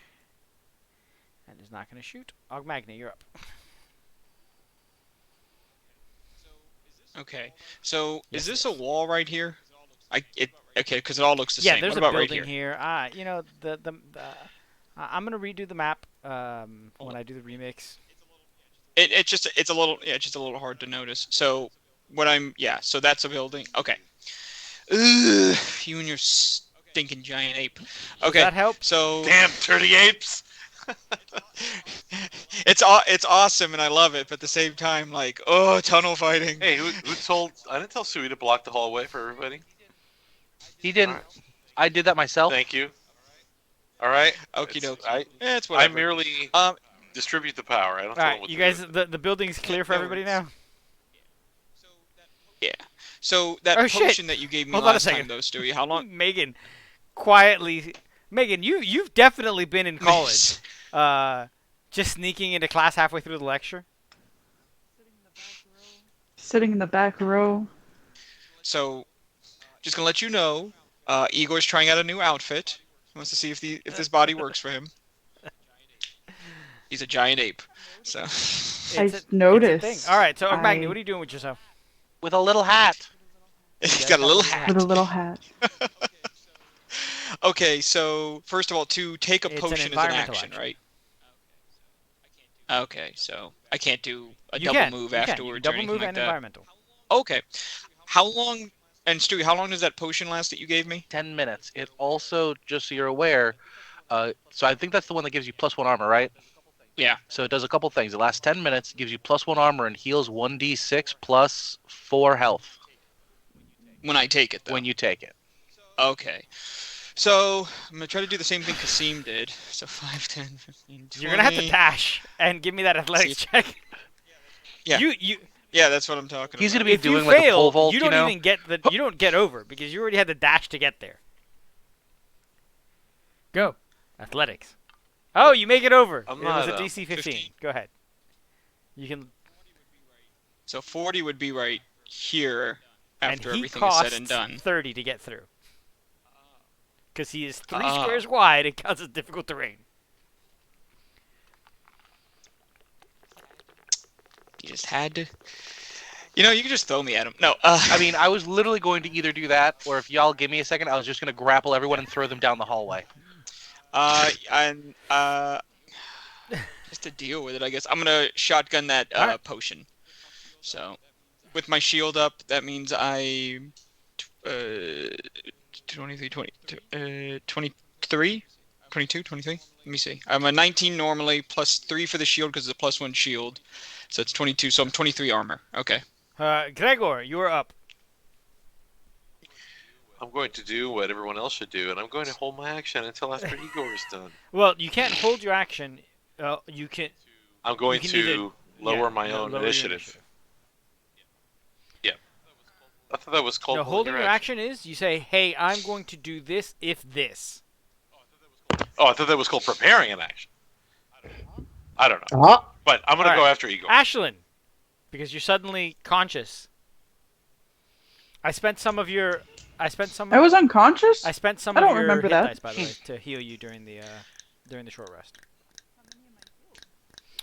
and is not going to shoot. Ogmagna, you're up. Okay. So Yes, is this yes. a wall right here? Okay, because it all looks the Yeah, same. there's What a about right building here? here. I'm gonna redo the map when I do the remix. It's a little hard to notice. So so that's a building. Okay. Ugh, you and your stinking giant ape. Does Okay. that help? So Damn dirty apes! it's awesome and I love it, but at the same time, like, oh, tunnel fighting. Hey, who told? I didn't tell Sui to block the hallway for everybody. He didn't. Alright. I did that myself. Thank you. All right. Okie It's- dokie. It's I whatever. merely Um, distribute the power. I don't All tell them right, what you to guys, do. the building's clear for No everybody worries. now. Yeah. So that Oh, shit. potion that you gave me Hold on a last time, second. though, Stewie, how long? Megan, quietly. Megan, you've definitely been in college. Just sneaking into class halfway through the lecture. Sitting in the back row. So, just gonna let you know, Igor's trying out a new outfit. He wants to see if this body works for him. He's a giant ape. So. I It's a noticed. thing. All right, so Magni, I- what are you doing with yourself? With a little hat. He's got a little With hat. a little hat. Okay, so first of all, to take a It's an potion is an environmental action, action. right? Okay, so I can't do a You double can, move you can. afterwards or Double anything move like and that. environmental. Okay, how long? And Stewie, how long does that potion last that you gave me? 10 minutes. It also, just so you're aware, so I think that's the one that gives you +1 armor, right? Yeah. So it does a couple things. It lasts 10 minutes, gives you +1 armor, and heals 1d6 plus 4 health When I take it, though. when you take it. Okay. So I'm gonna try to do the same thing Kasim did. So 5, 10, 15, 20. You're gonna have to dash and give me that athletics check. Yeah. You. Yeah, that's what I'm talking He's about. gonna be If you doing like a pole fail, vault, you don't know? even get you don't get over because you already had the dash to get there. Go. Athletics. Oh, you make it over. I'm It was a not, DC 15. 15. Go ahead. You can. So 40 would be right here after And he everything is said costs and done. 30 to get through. Because he is 3 Ah. squares wide and causes difficult terrain. You just had to. You know, you can just throw me at him. No. I mean, I was literally going to either do that, or if y'all give me a second, I was just gonna grapple everyone and throw them down the hallway. And just to deal with it, I guess I'm gonna shotgun that Alright. potion. So, with my shield up, that means I 23, 23, 22, 23. Let me see. I'm a 19 normally, plus 3 for the shield because it's a +1 shield. So it's 22. So I'm 23 armor. Okay. Gregor, you are up. I'm going to do what everyone else should do, and I'm going to hold my action until after Igor is done. Well, you can't hold your action. You can. I'm going can to either- lower yeah, my no, own lower your initiative. Yeah. I thought that was called No, holding your action is you say, "Hey, I'm going to do this if this." Oh, I thought that was called preparing an action. I don't know. Uh-huh. But I'm going to All go right. after Igor. Ashlyn, because you're suddenly conscious. I spent some of your. I was unconscious? I spent some I of don't your remember hit that. dice, by the way, to heal you during the short rest.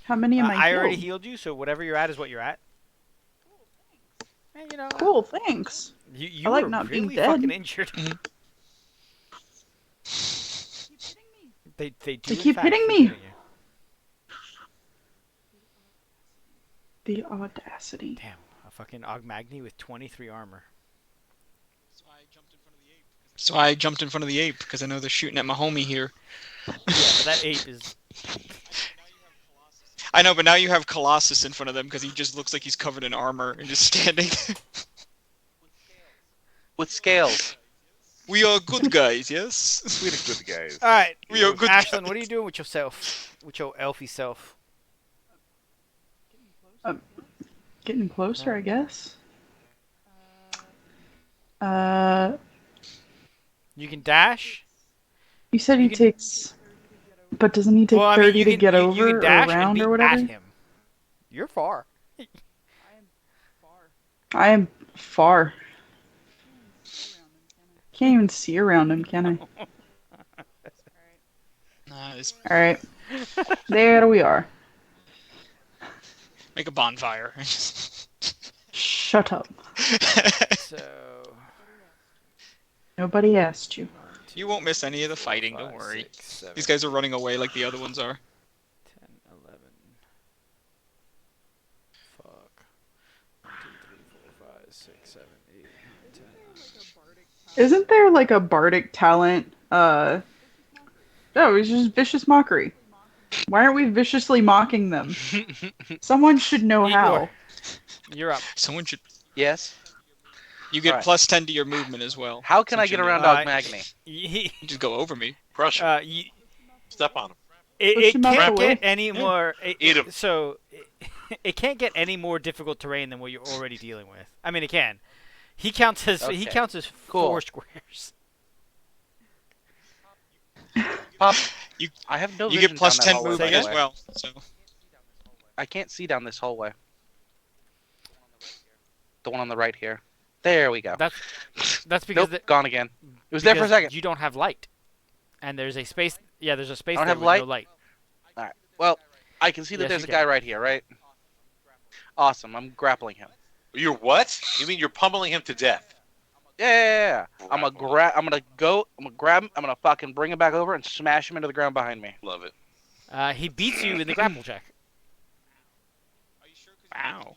How many am I I already healed? healed you, so whatever you're at is what you're at. And, Cool, thanks. You I like were not being really dead. fucking injured. They do They in keep fact hitting keep me. hitting you. The audacity. Damn, a fucking Ogmagni with 23 armor. So I jumped in front of the ape because I know they're shooting at my homie here. Yeah, but that ape is. I know, but now you have Colossus in front of them because he just looks like he's covered in armor and just standing. With scales. We are good guys, yes? We're the good guys. All right, We are good Ashlyn, guys. what are you doing with yourself? With your elfy self? Getting closer, I guess. You can dash. You said You he can- takes... But doesn't he take Well, I mean, 30 you to can, get you, over you can or dash and around be or whatever? at him. You're far. I am far. Can't even see around him, can I? Nice. Alright. There we are. Make a bonfire. Shut up. So. Nobody asked you. You won't miss any of the fighting, don't 5, worry. 6, 7, These guys are running away like the other ones are. 10, 11. Fuck. 1, 2, 3, 4, 5, 6, 7, 8, 10. Isn't there like a bardic talent? No, it's just vicious mockery. Why aren't we viciously mocking them? Someone should know how. Igor, you're up. Someone should. Yes. You get Alright. +10 to your movement as well. How can I Since get you're around new. Ogmagny? You just go over me. Crush him. Step on him. It Push him out can't the way. get any more. Eat 'em. So, it can't get any more difficult terrain than what you're already dealing with. I mean, it can. He counts as Okay. 4 squares. Pop. You- I have no You vision get down that +10 hallway, by movement the as way. well. So I can't see down this hallway. The one on the right here. There we go. That's because Nope, gone again. It was there for a because second. You don't have light, and there's a space. Yeah, there's a space I don't there have with light? no light. All right. Well, I can see that Yes, there's you a can. guy right here, right? Awesome. I'm grappling him. You're what? You mean you're pummeling him to death? Yeah. I'm gonna I'm gonna grab him. I'm gonna fucking bring him back over and smash him into the ground behind me. Love it. He beats you in the grapple check. wow.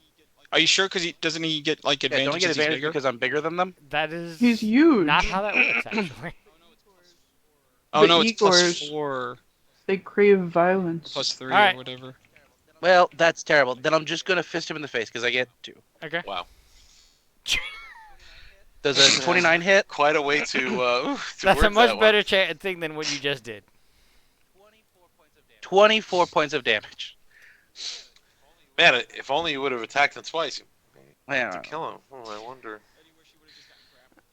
Are you sure? Because doesn't he get like Yeah, advantage? don't I get as he's advantage bigger? because I'm bigger than them? That is He's huge. not how that works, actually. Oh The no, it's Igors- +4, They crave violence. +3 Alright. or whatever. Well, that's terrible. Then I'm just gonna fist him in the face because I get 2. Okay. Wow. Does a 29 hit? Quite a way to That's a word much that better one. thing than what you just did. 24 points of damage. Man, if only you would have attacked him twice. You Yeah. to kill him. Oh, I wonder.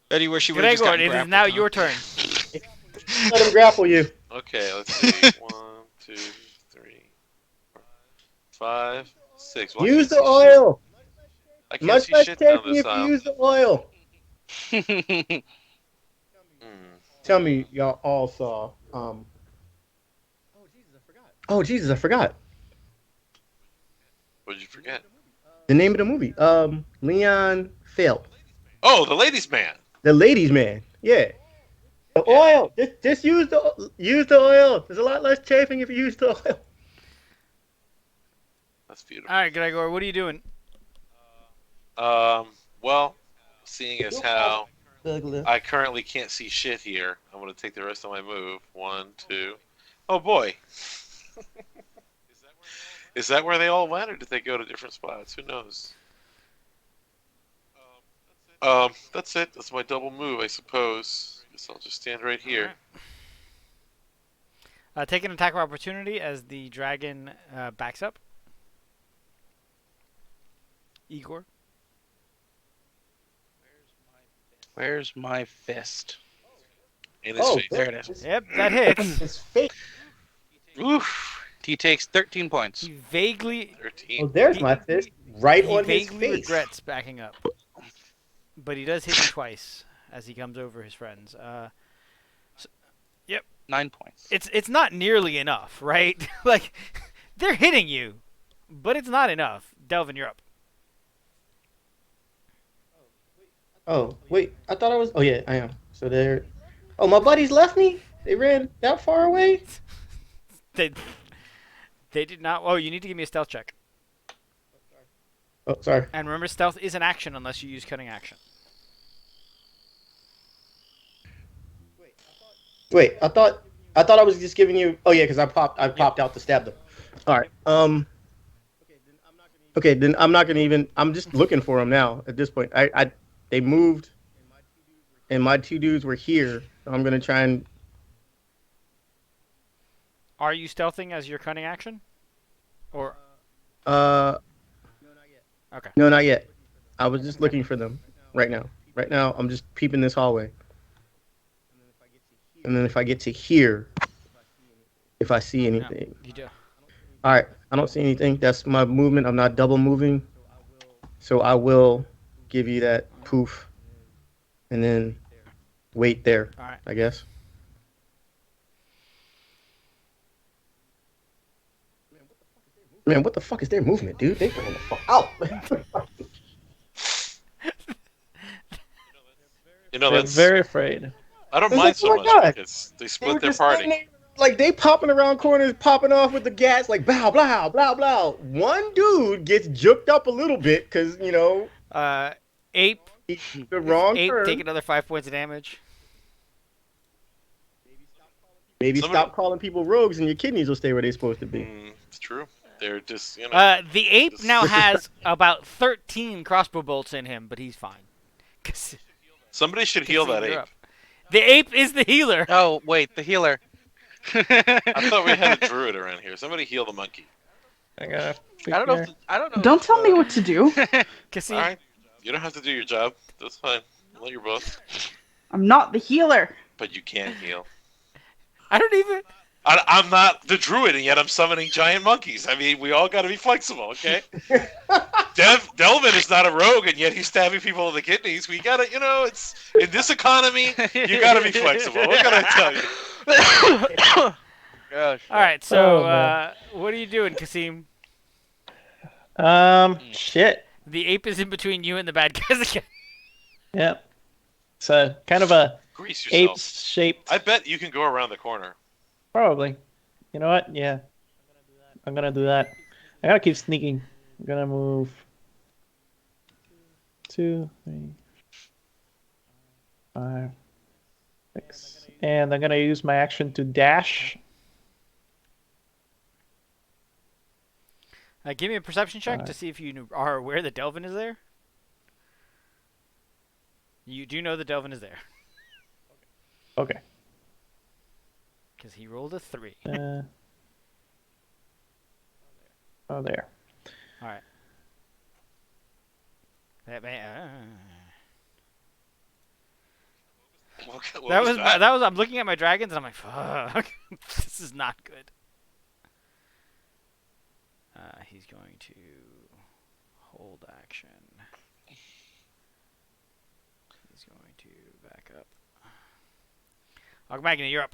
Betty, where she would have just Gregor, gotten it is grappled, now huh? your turn. Let him grapple you. Okay, let's see. 1, 2, 3, 4, 5, 6. Well, I Use can't the see oil. shit. I can't Much see less shit down chafing this if you aisle. use the oil. Hmm. Tell me, y'all all saw. Oh Jesus, I forgot What did you forget? the name of the movie. Leon Phil, Oh, the ladies' man. the ladies' man. Yeah, the Yeah. oil. Just use the oil. There's a lot less chafing if you use the oil. That's beautiful. All right, Gregor, what are you doing? Well, seeing as how I currently can't see shit here, I'm gonna take the rest of my move. 1, 2. Oh boy. Is that where they all went, or did they go to different spots? Who knows? That's it. That's my double move, I suppose. Guess I'll just stand right here. Take an attack of opportunity as the dragon backs up. Igor. Where's my fist? In his face. There it is. Yep, that hits. His face. Oof. He takes 13 points. He vaguely 13. Oh, there's my fist right on his vaguely face. regrets backing up, but he does hit you twice as he comes over his friends. 9 points. It's not nearly enough, right? Like they're hitting you, but it's not enough. Delvin, you're up. Oh wait, I thought I was. Oh yeah, I am. So they're. Oh, my buddies left me. They ran that far away. They did not. Oh, you need to give me a stealth check. Oh, sorry. And remember, stealth is an action unless you use cutting action. Wait, I thought I was just giving you. Oh yeah, because I popped out to stab them. All right. Okay, then I'm not gonna even. I'm just looking for them now. At this point, they moved, and my 2 dudes were here. So I'm gonna try and. Are you stealthing as your cunning action? Or okay. No, not yet. I was just looking for them right now. Right now, I'm just peeping this hallway. And then if I get to here, if I see anything. You do. All right, I don't see anything. That's my movement. I'm not double moving. So I will give you that poof and then wait there, All right. I guess. Man, what the fuck is their movement, dude? They going the fuck out. You know, They're that's. very afraid. I don't It's mind like, so oh my much God. because they They were split their just party. standing there, like they popping around corners, popping off with the gas, like blah blah blah blah. One dude gets juked up a little bit because Ape. he took the wrong Ape, turn. take another 5 points of damage. Maybe Somebody- stop calling people rogues, and your kidneys will stay where they're supposed to be. It's true. They're just, you know. The ape Just- now has about 13 crossbow bolts in him, but he's fine. 'Cause Somebody should heal that you're ape. up. The ape is the healer. Oh, wait, the healer. I thought we had a druid around here. Somebody heal the monkey. I gotta. I don't know. If, I don't know. Don't tell me what to do. Cassie, All right. You don't have to do your job. That's fine. I'll let you both. I'm not the healer. But you can heal. I don't even. I'm not the druid, and yet I'm summoning giant monkeys. I mean, we all got to be flexible, okay? Delvin is not a rogue, and yet he's stabbing people in the kidneys. We gotta, it's in this economy, you gotta be flexible. What can I tell you? Gosh. All right, so Oh, man. what are you doing, Kasim? Shit. The ape is in between you and the bad guys again. Yep. It's a kind of a Grease yourself. ape-shaped. I bet you can go around the corner. Probably. You know what? Yeah. I'm gonna do that. I gotta keep sneaking. I'm gonna move 2, 3, 5, 6. And I'm gonna use my action to dash. Give me a perception check to Alright. see if you are aware that Delvin is there. You do know that Delvin is there. Okay. Because he rolled a 3. Oh, there. All right. That man. What That was was that? that was. I'm looking at my dragons and I'm like, fuck, this is not good. He's going to hold action. He's going to back up. Magna, you're up.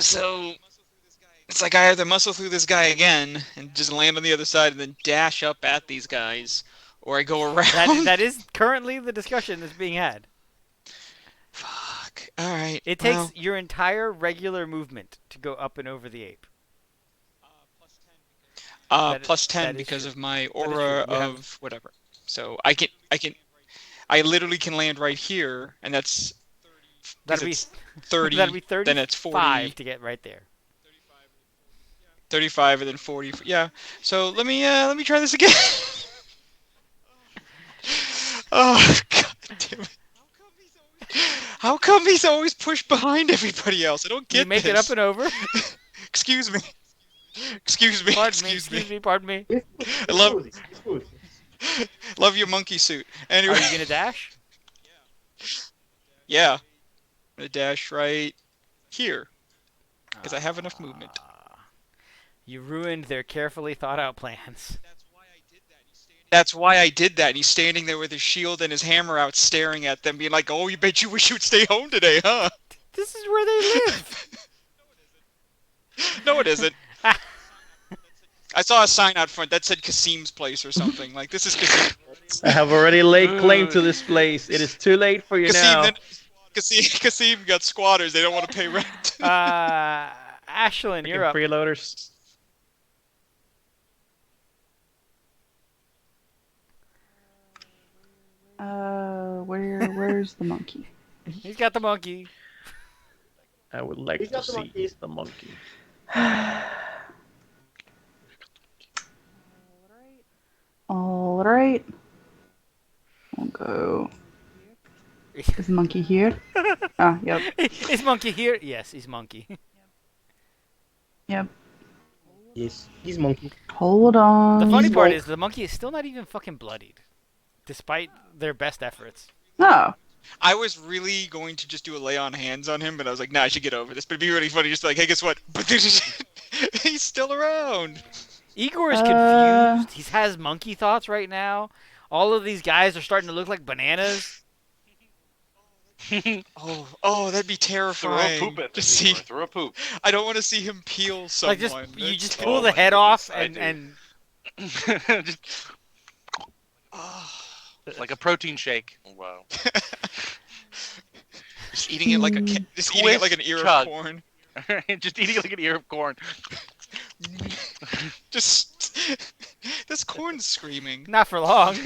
So it's like I have to muscle through this guy again and just land on the other side and then dash up at these guys, or I go around. That is currently the discussion that's being had. Fuck. All right. It takes your entire regular movement to go up and over the ape. Plus 10 that is because true. of my That is aura true. You have- of whatever. So I literally can land right here, and that's That'll be it's 30. that'll be 35 Then it's 40, to get right there. 35, and then 40. Yeah. So let me try this again. Oh god damn it! How come he's always pushed behind everybody else? I don't get You make this. it up and over. Excuse me. Excuse me. Excuse me. Pardon me. I love your monkey suit. Anyway. Are you gonna dash? Yeah. I'm gonna dash right here because I have enough movement. You ruined their carefully thought out plans. That's why I did that. And he's standing there with his shield and his hammer out, staring at them, being like, "Oh, you bet you wish you'd stay home today, huh?" This is where they live. No, it isn't. I saw a sign out front that said Kasim's place or something. Like, this is Kasim's place. I have already laid claim to this place. It is too late for you now. Kasim got squatters. They don't want to pay rent. Ashlyn, you're up. Freeloaders. Where's the monkey? He's got the monkey. I would like He's to got the see monkeys. the monkey. All right. We'll go. Is the monkey here? Ah, yep. Is monkey here? Yes, he's monkey. Yep. Yes, he's monkey. Hold on. The funny He's part woke. is the monkey is still not even fucking bloodied, despite their best efforts. No. I was really going to just do a lay on hands on him, but I was like, nah, I should get over this. But it'd be really funny just like, hey, guess what? But he's still around. Igor is confused. He has monkey thoughts right now. All of these guys are starting to look like bananas. Oh, that'd be Throw a terrifying. poop at them. Just see, Throw a poop. I don't want to see him peel someone. Like you just That's- pull Oh the my head off goodness, I and Just like a protein shake. Wow. Just eating it like eating it like an ear chug. of corn. Just eating like an ear of corn. Just this corn's screaming. not for long.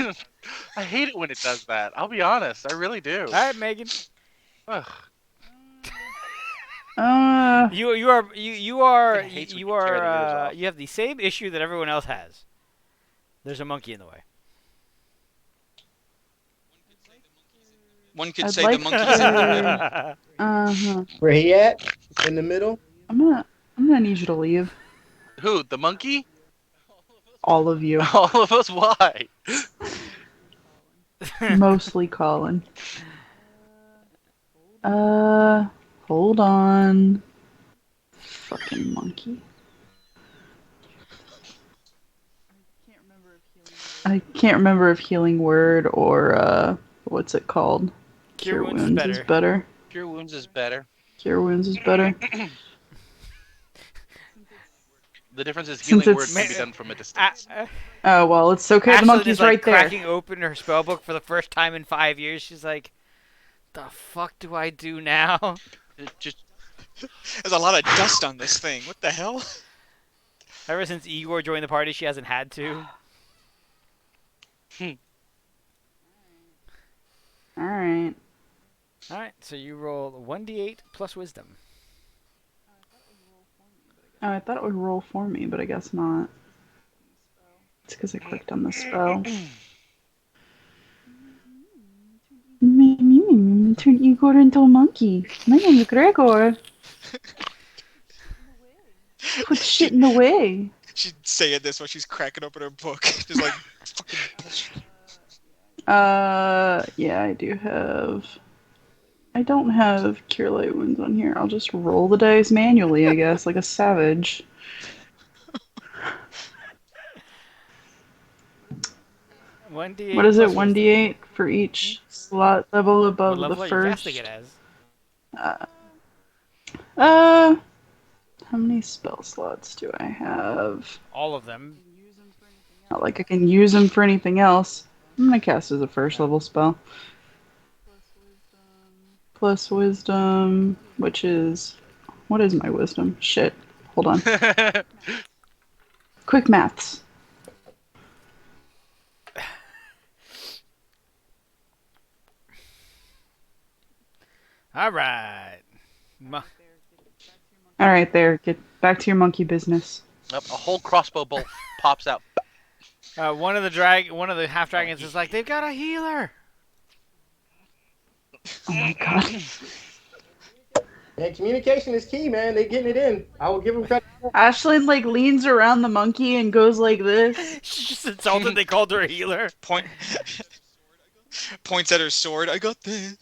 I hate it when it does that. I'll be honest. I really do. All right, Megan. Ugh. You are Fucking hates when you tear the ears off. you have the same issue that everyone else has. There's a monkey in the way. One could I'd say like the monkey's in the middle. Uh-huh. Where he at? In the middle? I'm gonna need you to leave. Who? The monkey? All of you. All of us? Why? Mostly Colin. Hold on. Fucking monkey. I can't remember if healing word or what's it called? Cure wounds is is better. Cure wounds is better. Cure wounds is better. The difference is Since healing word it's- can be done from a distance. Oh well, it's okay. Ashlyn The monkey's is like right there. cracking open her spell book for the first time in 5 years. She's like, "The fuck do I do now?" Just There's a lot of dust on this thing. What the hell? Ever since Igor joined the party, she hasn't had to. All right. All right, so you roll 1d8 plus wisdom. Oh, I thought it would roll for me, but I guess not. It's because I clicked on the spell. Turn Igor into a monkey. My name is Gregor. Put shit in the way. She's saying this while she's cracking open her book. Just like fucking bullshit. Yeah, I do have. I don't have Cure Light Wounds on here. I'll just roll the dice manually, I guess, like a savage. One d8. What is it? plus wisdom. 1d8 for each slot level What above level the are you first. casting it as? How many spell slots do I have? All of them. Not like I can use them for anything else. I'm gonna cast as a first level spell. Plus wisdom, which is... What is my wisdom? Shit. Hold on. Quick maths. All right. Alright, there. Get back to your monkey business. Yep, a whole crossbow bolt pops out. One of the half dragons is like, they've got a healer. Oh my god. And communication is key, man. They getting it in. I will give them credit. Ashlyn like leans around the monkey and goes like this. She just insulted they called her a healer. Points at her sword. I got this.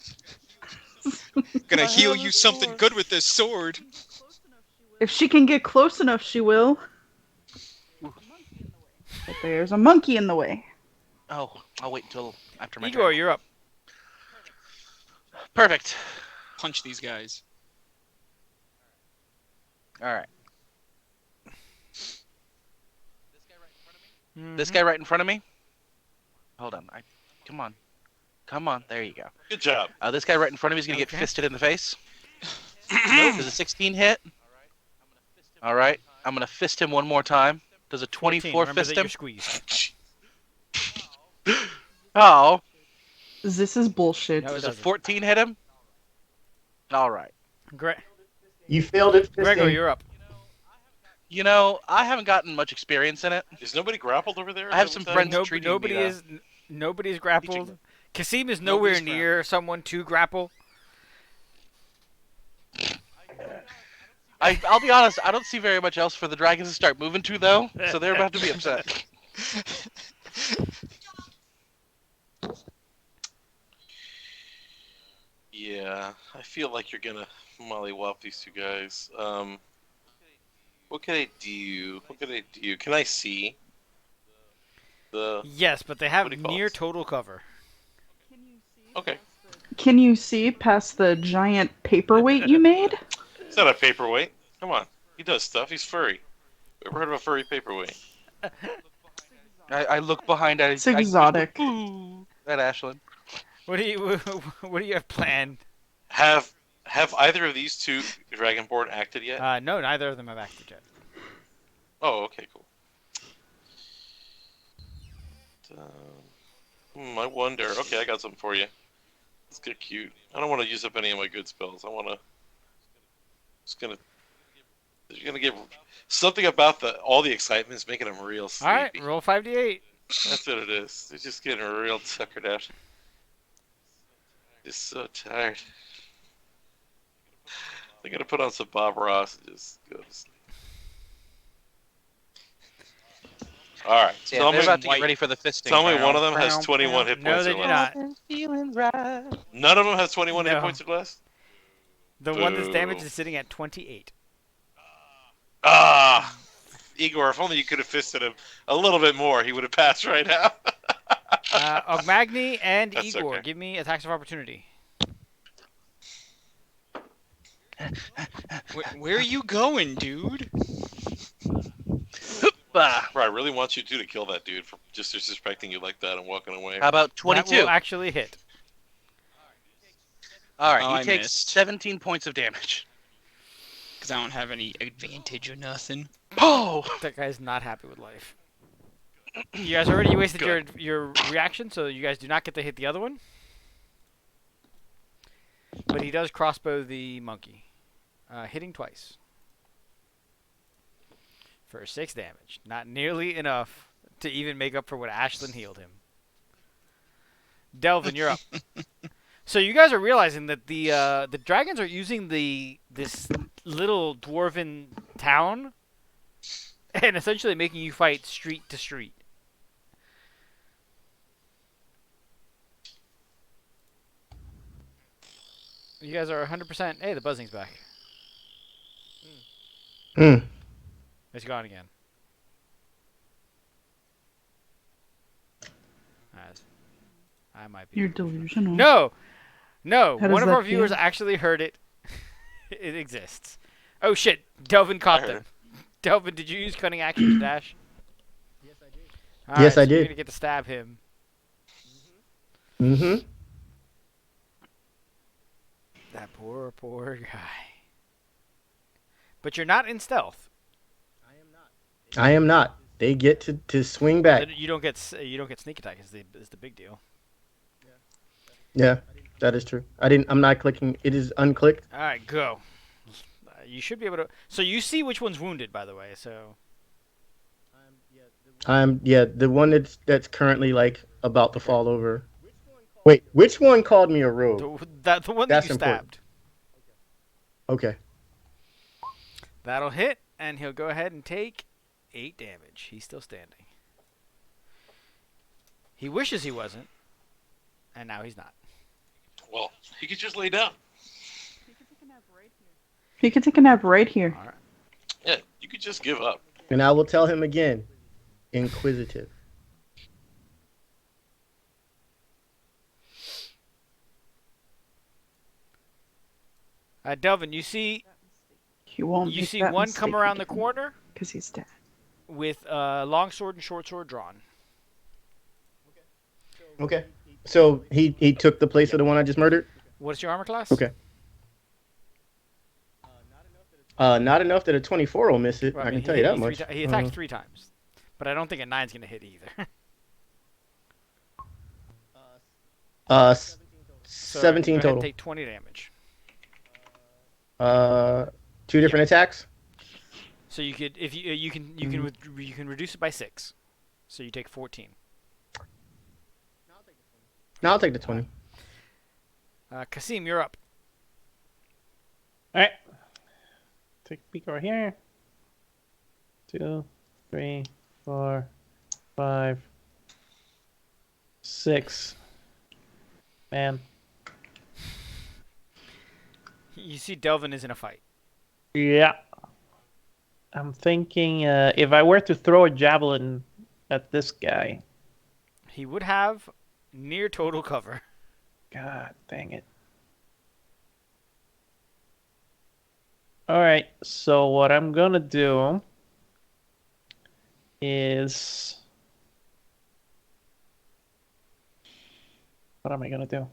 Gonna heal you something good with this sword. If she can get close enough, she will. But there's a monkey in the way. Oh, I'll wait until after my Igor, turn. you're up. Perfect. Punch these guys. All right. Mm-hmm. This guy right in front of me? Hold on. Come on. Come on. There you go. Good job. This guy right in front of me is going to get fisted in the face. Does a 16 hit? All right. I'm going to fist him one more time. Does a 24 Remember fist that him? you're squeezed. Oh. This is bullshit. No, it Does a doesn't. 14 hit him? All right. You failed it. Gregor, you're up. You know, I haven't gotten much experience in it. Is nobody grappled over there? I have some friends No, treating nobody me, though. is. Nobody's grappled. Kasim is nowhere Nobody's near someone to grapple. I'll be honest, I don't see very much else for the dragons to start moving to, though, so they're about to be upset. Yeah, I feel like you're gonna mollywop these two guys. What can I do? What can I do? Can I see the? Yes, but they have What do you call near it? total cover. Okay, Can you see past the giant paperweight you made? it's not a paperweight. Come on, he does stuff. He's furry. Ever heard of a furry paperweight? I look behind at It's exotic. at Ashlyn. What do you have planned? Have either of these two Dragonborn acted yet? No, neither of them have acted yet. Oh, okay, cool. I wonder. Okay, I got something for you. Let's get cute. I don't want to use up any of my good spells. I want to. You're gonna get something about all the excitement is making them real sleepy. All right, roll 5d8. That's what it is. They're just getting real tuckered out. Just so tired. They're gonna put on some Bob Ross and just go to sleep. All right. Yeah, they're about to get ready for the fisting. Tell me one of them has 21 hit No, points they or do less. not. Feeling right. None of them has 21 hit No. points or less? The one that's Boo. damaged is sitting at 28. Ah! Igor, if only you could have fisted him a little bit more, he would have passed right now. Ogmagny and That's Igor, okay. give me attacks of opportunity. Where are you going, dude? Bah. Bro, I really want you two to kill that dude for just disrespecting you like that and walking away. How about That 22? will actually hit. All right, Oh, he I takes missed. 17 points of damage. Because I don't have any advantage or nothing. Oh! That guy's not happy with life. You guys already wasted your reaction, so you guys do not get to hit the other one. But he does crossbow the monkey, hitting twice for 6 damage. Not nearly enough to even make up for what Ashlyn healed him. Delvin, you're up. So you guys are realizing that the dragons are using this little dwarven town and essentially making you fight street to street. You guys are 100%. Hey, the buzzing's back. Hmm. It's gone again. I might be. You're delusional. No! No! How One does of that our viewers feel? actually heard it. It exists. Oh shit! Delvin caught I them. heard. Delvin, did you use cunning action to dash? Yes, I did. Yes, I so you're did. gonna get to stab him. Mm-hmm. That poor guy. But you're not in stealth. I am not. They get to swing back. Then you don't get sneak attack. Is the big deal. Yeah, that is true. I'm not clicking. It is unclicked. All right, go. You should be able to. So you see which one's wounded, by the way. So The one that's currently like about to fall over. Wait, which one called me a rogue? the one that That's you important. stabbed. Okay. That'll hit, and he'll go ahead and take 8 damage. He's still standing. He wishes he wasn't, and now he's not. Well, he could just lay down. He can take a nap right here. All right. Yeah, you could just give up. And I will tell him again. Inquisitive. Delvin, you see Won't you make see that one mistake come around the again, corner 'cause he's dead. with long sword and short sword drawn. Okay. So he took the place of the one I just murdered? What's your armor class? Okay. Not enough that a 24 will miss it. Well, I mean, can tell you hit that me much. he attacked 3 times, but I don't think a 9's gonna hit either. 17 go ahead and total. take 20 damage. 2 different attacks? So you could, if you can reduce it by 6, so you take 14. No, I'll take the 20. Kasim, you're up. All right. Take a peek over here. 2, 3, 4, 5, 6. Man. You see Delvin is in a fight. Yeah. I'm thinking if I were to throw a javelin at this guy. He would have near total cover. God dang it. Alright, so what I'm gonna do is... What am I gonna do?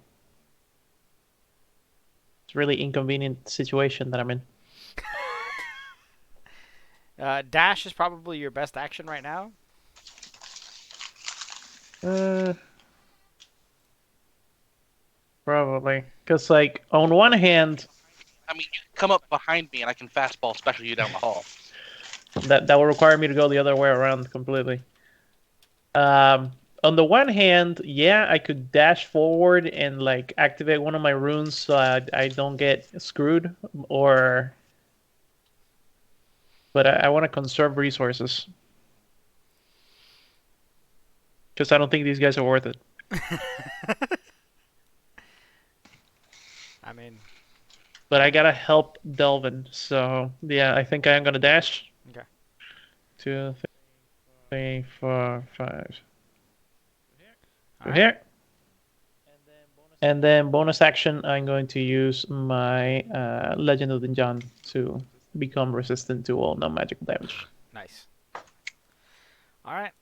It's a really inconvenient situation that I'm in. Dash is probably your best action right now. Probably. Because, like, on one hand, I mean, you come up behind me and I can fastball special you down the hall. that will require me to go the other way around completely. On the one hand, yeah, I could dash forward and like activate one of my runes so I don't get screwed, but I want to conserve resources because I don't think these guys are worth it. I mean, But I gotta help Delvin, so yeah, I think I am gonna dash. Okay. 2, 3, 4, 5. Alright. Here. And then bonus action, I'm going to use my Legend of the John to become resistant to all non-magical damage. nice. All right.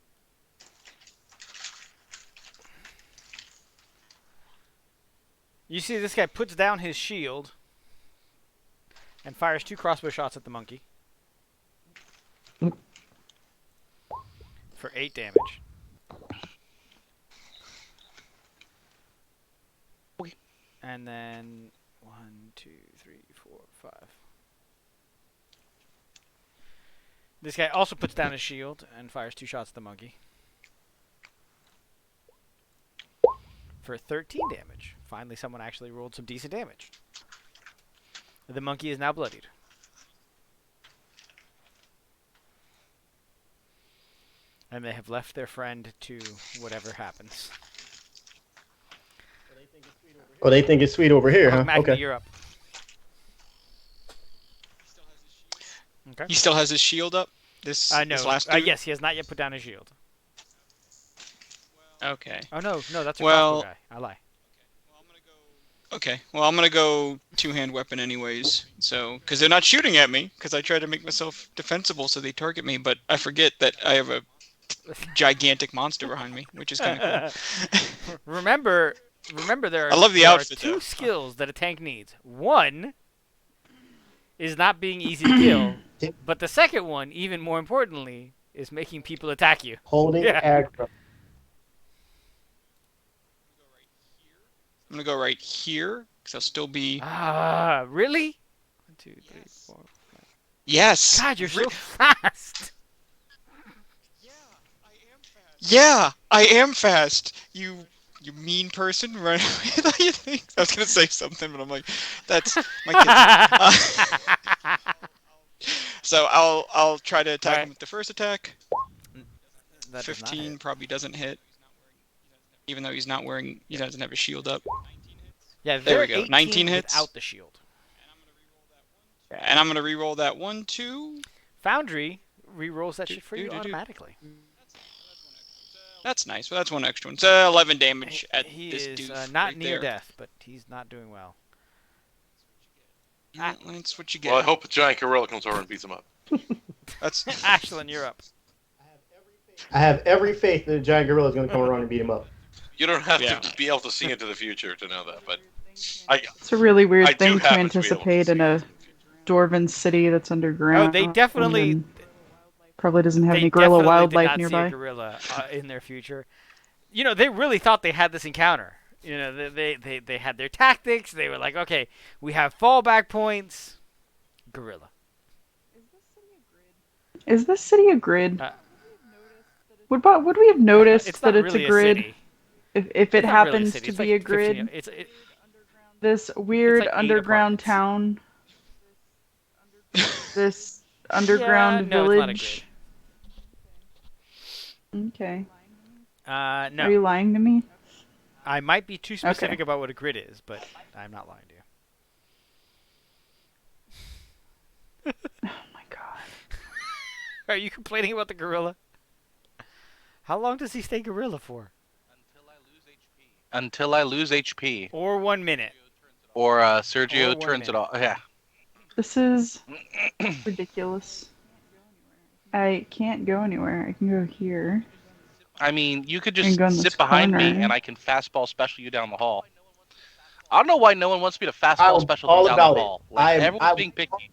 You see this guy puts down his shield and fires 2 crossbow shots at the monkey for 8 damage. Okay. And then 1, 2, 3, 4, 5. This guy also puts down his shield and fires 2 shots at the monkey. for 13 damage. Finally, someone actually rolled some decent damage. The monkey is now bloodied. And they have left their friend to whatever happens. Oh, they think it's sweet over here, huh? Magni, Okay. you're up. Okay. He still has his shield up. This No. this last dude? Yes, he has not yet put down his shield. Okay. Oh no, that's a Well- crossbow guy. I lie. Okay. Well, I'm gonna go two-hand weapon anyways. So, because they're not shooting at me, because I try to make myself defensible so they target me, but I forget that I have a gigantic monster behind me, which is kind of cool. Remember, there are, I love the there are outfit, two though. skills that a tank needs. One is not being easy to kill, but the second one, even more importantly, is making people attack you. Holding Yeah. aggro. I'm gonna go right here, because I'll still be. Really? 1, 2, 3, 4. Yes. God, you're so fast. Yeah, I am fast. You mean person, run away with all your things. I was gonna say something, but I'm like, that's my kids. So I'll try to attack him with the first attack. That does not 15 hit. probably doesn't hit, even though he doesn't have his shield up. Yeah, There we they're go. 19 18 hits. without the shield. And I'm gonna re-roll that 1, 2. Foundry re-rolls that shit for you do. automatically. That's nice. Well, that's one extra one. It's 11 damage at He this is dude. not right near there. death, but he's not doing well. Yeah, that's what you get. Well, I hope a giant gorilla comes over and beats him up. That's Ashlyn, you're up. I have every faith that a giant gorilla is going to come around and beat him up. You don't have Yeah. to be able to see into the future to know that, but It's a really weird I do thing to happen to be able to anticipate see in a dwarven city that's underground. Oh, they definitely, and probably doesn't have they any gorilla definitely wildlife did not nearby. see a gorilla in their future. You know, they really thought they had this encounter. You know, they had their tactics. They were like, okay, we have fallback points. Gorilla. Is this city a grid? Uh, Would we have noticed it's that not it's really a grid city. if it It's not really happens city. to It's be like a grid? 15 This weird like 8 underground apartments. town. This underground no, it's not a village. Okay. No. Are you lying to me? I might be too specific about what a grid is, but I'm not lying to you. Oh my god. Are you complaining about the gorilla? How long does he stay gorilla for? Until I lose HP. Or 1 minute. Or Or Sergio 1 turns it minute. off. Yeah. This is ridiculous. I can't go anywhere. I can go here. I mean, you could You just can go in this sit behind me corner. and I can fastball special you down the hall. I don't know why no one wants me to fastball I'm special all them down about the it. hall. Like, I'm- everyone's being picky.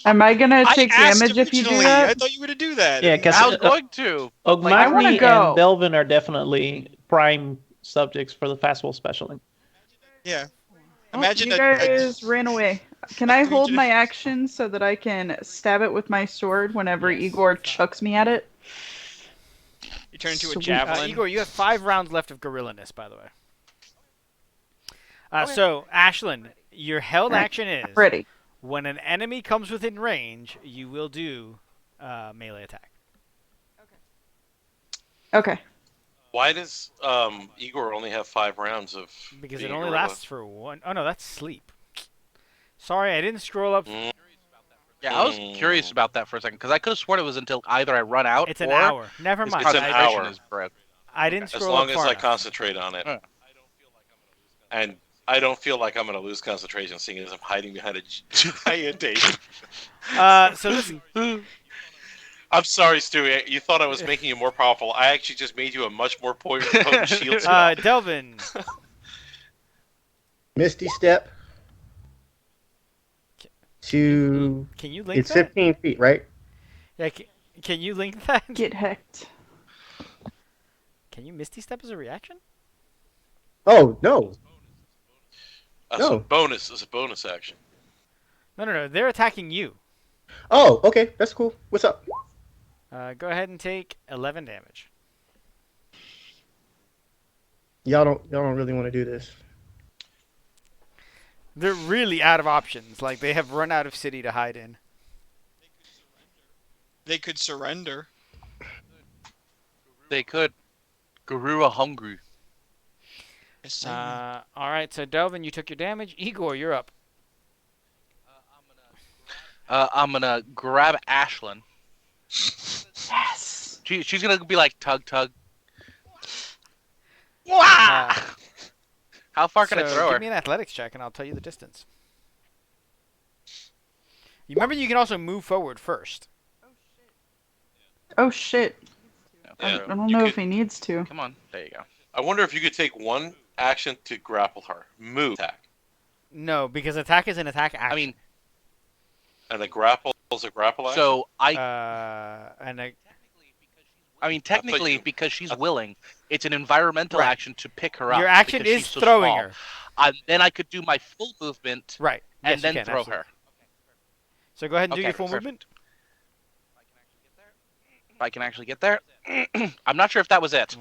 Am I gonna take I asked damage if you do originally. that? I thought you were gonna do that. Yeah, 'cause I was going to. I wanna Ogmagni go. and Delvin are definitely prime subjects for the fastball specialing. Yeah. Oh, Imagine you a- guys ran away. Can I hold Imagine my if- action so that I can stab it with my sword whenever Yes. Igor chucks me at it? You turn into a Sweet. javelin. Igor, you have 5 rounds left of gorillaness, by the way. So, Ashlyn, your held Alright, action is Ready. when an enemy comes within range, you will do melee attack. Okay. why does Igor only have 5 rounds of Because being it a only gorilla? lasts for 1. Oh, no, that's sleep. Sorry, I didn't scroll up. Yeah, I was curious about that for a second because I could have sworn it was until either I run out It's an or hour. Never his mind. It's an concentration hour. is broke. I didn't As scroll long up as far I enough. concentrate on it. Huh. And I don't feel like I'm going to lose concentration seeing as I'm hiding behind a giant ape. So listen, I'm sorry, Stewie. You thought I was making you more powerful. I actually just made you a much more potent shield spell. Delvin, Misty Step to... can you link It's that? 15 feet, right? Yeah, can you link that? Get hecked. Can you Misty Step as a reaction? Oh, no. So No. bonus is a bonus action. No. They're attacking you. Oh, okay. That's cool. What's up? Go ahead and take 11 damage. Y'all don't really want to do this. They're really out of options. Like, they have run out of city to hide in. They could surrender. They could. Garura hungry. Alright, so Delvin, you took your damage. Igor, you're up. I'm gonna grab Ashlyn. Yes. She's gonna be like tug. Uh, How far can I so throw her? give me an athletics check, and I'll tell you the distance. You remember you can also move forward first. Oh shit. Yeah, I don't you know could- if he needs to. Come on, there you go. I wonder if you could take one action to grapple her. Move. Attack. No, because attack is an attack action. I mean, And a grapple is a grapple action? so I mean, technically, you- because she's willing, it's an environmental Right. action to pick her up. your action because is she's so throwing small. her. Then I could do my full movement Right. and Yes, you then can, throw absolutely. her. So go ahead and do Okay, your full perfect. movement. If I can actually get there. I'm not sure if that was it.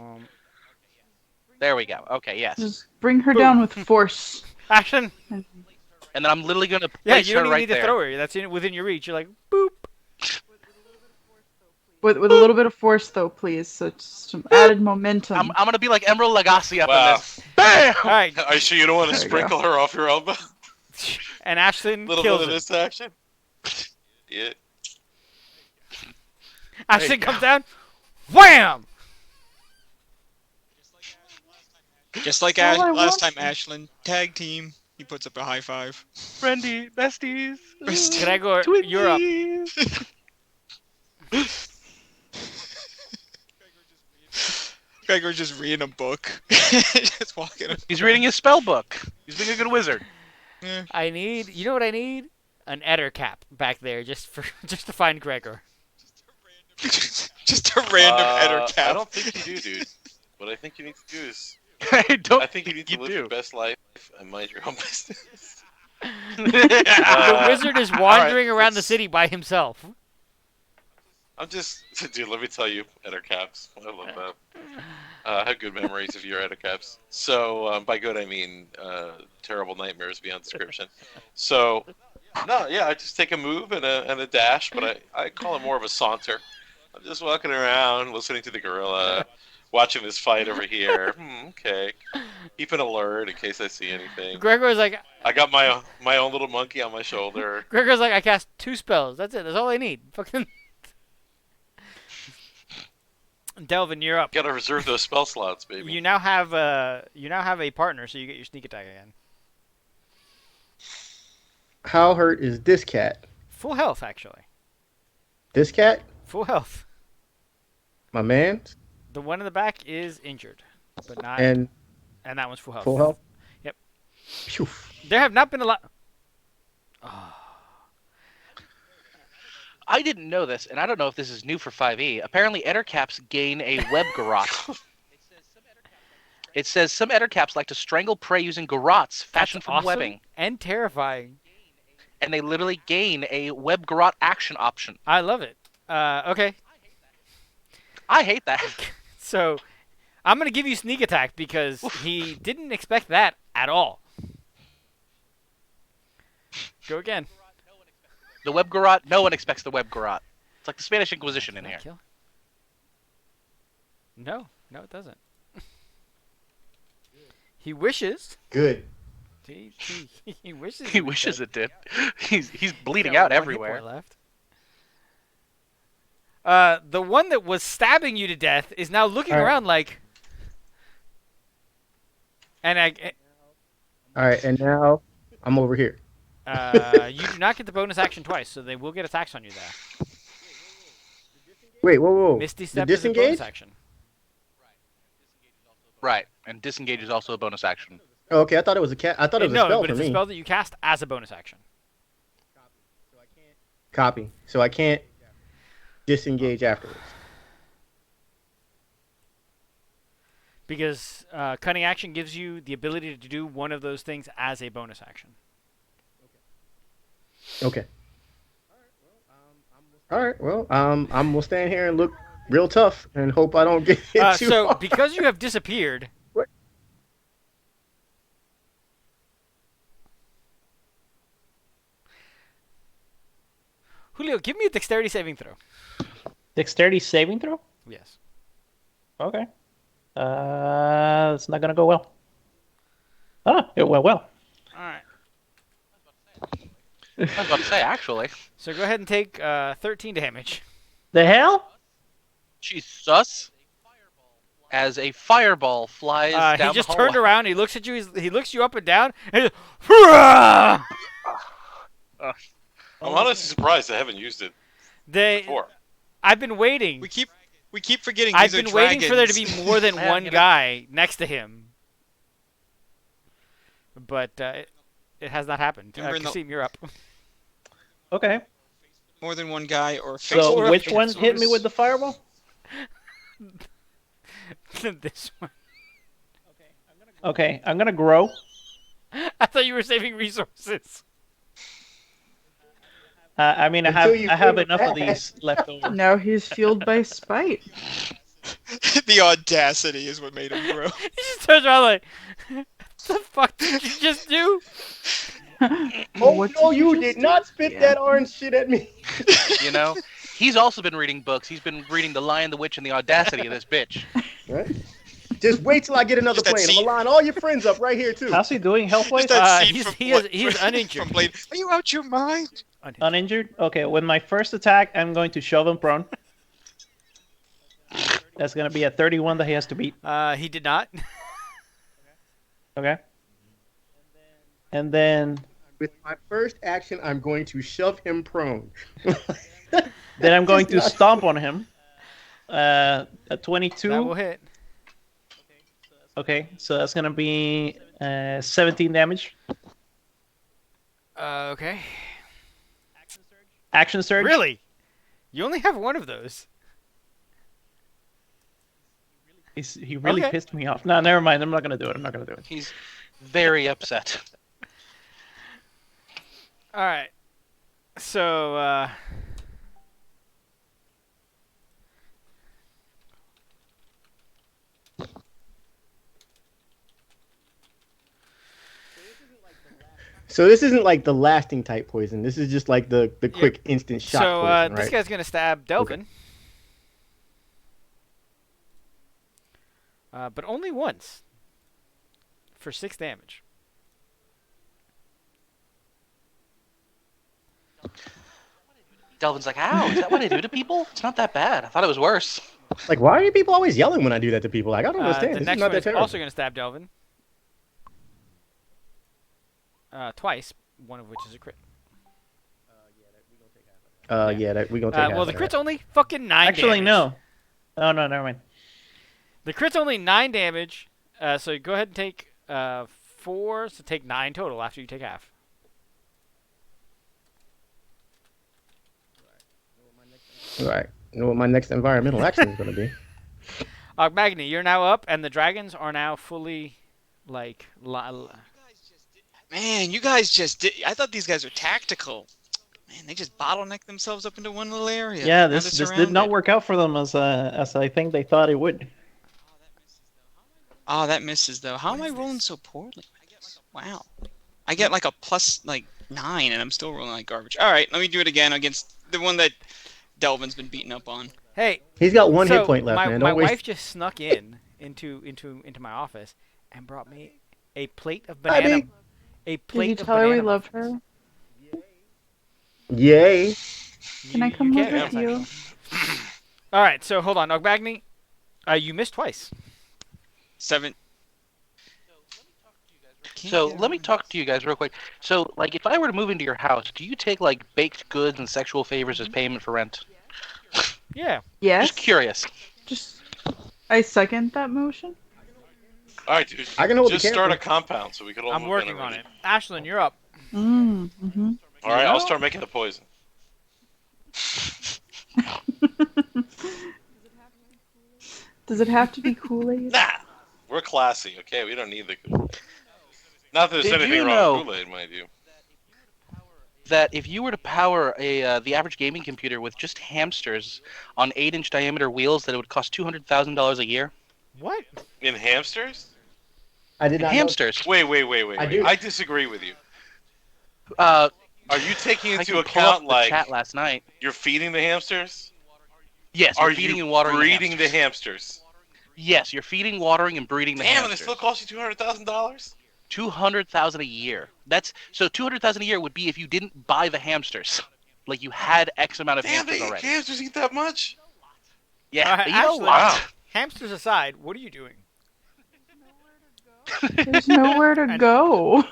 There we go. Okay, yes. Just bring her Boom. down with force. Action. And then I'm literally going to Yeah, place you don't her even right need to there. throw her. That's within your reach. You're like, boop. With a little bit of force, though, please. So it's some added momentum. I'm going to be like Emerald Lagasse up Wow. in this. BAM! All right. Are you sure you don't want to There you sprinkle her off your elbow? And Ashlyn A little kills bit of her. this action? Yeah. Ashlyn comes down. Wham! Just like All I last time, want- Ashlyn. Tag team. He puts up a high five. Friendly, besties. Gregor, you're up. Gregor's just reading a book. Just walking. He's reading his spell book. He's being a good wizard. I need. You know what I need? An Eder cap back there, just to find Gregor. Just a random header I cap. don't think you do, dude. What I think you need to do is, I I think you need to live your best life and mind your own business. The wizard is wandering all right, around the let's- city by himself. I'm just, dude. Let me tell you, Eder caps. I love that. I have good memories of your Eder caps. So by good I mean terrible nightmares beyond description. So no, yeah, I just take a move and a dash, but I call it more of a saunter. I'm just walking around, listening to the gorilla, watching this fight over here. Okay, keep an alert in case I see anything. Gregor's like, I got my own little monkey on my shoulder. I cast 2 spells. That's it. That's all I need. Fucking. Delvin, you're up. Gotta reserve those spell slots, baby. You now have a partner, so you get your sneak attack again. How hurt is this cat? Full health, actually. This cat? Full health. My man? The one in the back is injured, but not. And And that one's full health. full health? Yep. Phew. There have not been a lot. I didn't know this, and I don't know if this is new for 5e. Apparently, Ettercaps gain a web garrote. It says some Ettercaps like to strangle prey using garrotes fashioned That's from awesome webbing, and terrifying. and they literally gain a web garrote action option. I love it. Okay, I hate that. so I'm gonna give you sneak attack because he didn't expect that at all. Go again. The web garrote, no one expects the web garrote. It's like the Spanish Inquisition in Did I here. kill? No, it doesn't. He wishes. Good. He wishes. He was wishes dead. it did. He's bleeding Got out one hit everywhere. point left. The one that was stabbing you to death is now looking All right. around like. And All right, and now I'm over here. you do not get the bonus action twice, so they will get attacks on you there. Wait, whoa. Misty The Step is a bonus disengage? action. Right, and disengage is also a bonus action. Oh, okay, I thought it was a cat. I thought it was No, a spell but for it's me. a spell that you cast as a bonus action. Copy. So I can't disengage afterwards. Because cunning action gives you the ability to do one of those things as a bonus action. Okay. All right. Well, I'm gonna stand here and look real tough and hope I don't get hit too So hard. because you have disappeared, What? Julio, give me a dexterity saving throw. Dexterity saving throw? Yes. Okay. It's not gonna go well. Ah, it went well. All right. I was about to say, actually. So go ahead and take 13 damage. The hell? Jesus. As a fireball flies down He just the turned hallway. around. He looks at you. He looks you up and down. And Hurrah! I'm honestly surprised I haven't used it before. I've been waiting. We keep forgetting I've these are been waiting for there to be dragons. more than Man, one you know. guy next to him. But it has not happened. Remember in the- Kasim, you're up. Okay. More than one guy or face. So Or which a one hit me with the fireball? This one. Okay, I'm gonna grow. I thought you were saving resources. I mean, I Until you have feel enough of bad. these left over. Now he's fueled by spite. The audacity is what made him grow. He just turns around like, what the fuck did you just do? Oh What no, did you just did do? not spit Yeah. that orange shit at me. You know, he's also been reading books. He's been reading The Lion, the Witch, and the Audacity of this bitch. Right? Just wait till I get another Just that plane. I'm scene. gonna line all your friends up right here too. How's he doing health-wise? Just that scene He's- from he is- Bla- he is uninjured. From Blade. Are you out your mind? Uninjured? Okay, with my first attack, I'm going to shove him prone. That's gonna be a 31 that he has to beat. He did not. Okay. And then With my first action, I'm going to shove him prone. then I'm going to Just not- stomp on him. A 22. That will hit. Okay, so that's gonna be 17 damage. Okay. Action surge. Really? You only have one of those. He really Okay. pissed me off. No, never mind. I'm not gonna do it. He's very upset. All right. So, So this isn't like the lasting type poison. This is just like the quick instant shot poison, right? this guy's gonna stab Delvin. But only once. For 6 damage. Delvin's like, ow, is that what I do to people? It's not that bad. I thought it was worse. Like, why are people always yelling when I do that to people? Like, I don't The understand. This is next not one that is terrible. also gonna stab Delvin. Twice, one of which is a crit. Yeah, we gonna take. Well, half the of crit's that. only fucking 9 Actually, damage. no. Oh no, never mind. The crit's only 9 damage, so go ahead and take 4, so take 9 total after you take half. All right. You know what my next environmental action is gonna be? Magni, you're now up, and the dragons are now fully, like, Man, you guys just did. I thought these guys were tactical. Man, they just bottlenecked themselves up into one little area. Yeah, Now this they're did not surrounded. work out for them as I think they thought it would. Oh, that misses though. How am I rolling so poorly? Wow. I get like a plus like 9, and I'm still rolling like garbage. All right, let me do it again against the one that Delvin's been beating up on. Hey, He's got one so hit point left, my, man. my Don't waste. wife just snuck into my office and brought me a plate of Hi, banana. B. A Did plate you of tell her we banana love muffins. her? Yay! Can I come you live can, with you? actually. All right, so hold on, Ogbagni. You missed twice. 7. So let me talk to you guys real quick. So, like, if I were to move into your house, do you take, like, baked goods and sexual favors as payment for rent? Yeah. Yes. Just curious. Just. I second that motion. All right, dude. I can hold the Just start a camper. compound so we can all I'm move working in on already. it. Ashlyn, you're up. Mm-hmm. All right, I'll know? start making the poison. Does it have to be Kool-Aid? Nah, we're classy, okay? We don't need the Kool-Aid. Not that there's Did anything you wrong know- with Kool-Aid, mind you. That if you were to power the average gaming computer with just hamsters on 8-inch diameter wheels, that it would cost $200,000 a year? What? In hamsters? I did not. Know. Hamsters. Wait. I do. I disagree with you. Are you taking I into can pull up account the like chat last night. you're feeding the hamsters? Yes, Are you're feeding you and watering breeding the the hamsters. hamsters? Yes, you're feeding, watering, and breeding the Damn, and it hamsters. still costs you $200,000. 200,000 a year. That's so 200,000 a year would be if you didn't buy the hamsters, like you had X amount of Damn, hamsters they already. hamsters eat that much? Yeah, they eat a Actually, lot. Wow. hamsters aside, what are you doing? There's nowhere to And- go.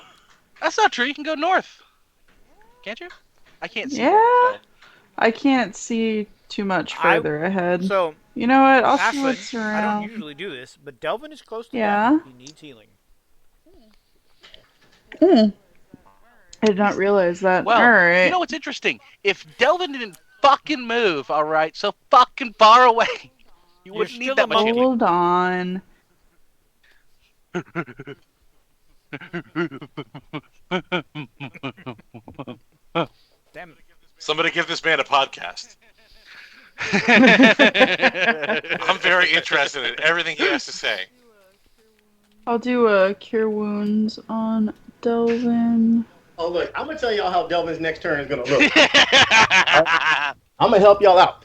That's not true. You can go north, can't you? I can't see. Yeah. That, so. I can't see too much further ahead. So, You know what? I'll see Ashlyn, what's I around. don't usually do this, but Delvin is close to Yeah. death. He needs healing. I did not realize that. Well, Alright. you know what's interesting? If Delvin didn't fucking move, all right, so fucking far away, you wouldn't still need that a much monkey. healing. Hold on. Damn it. Somebody give this man a podcast. I'm very interested in everything he has to say. I'll do a cure wounds on Delvin. Oh, look, I'm going to tell y'all how Delvin's next turn is going to look. I'm going to help y'all out.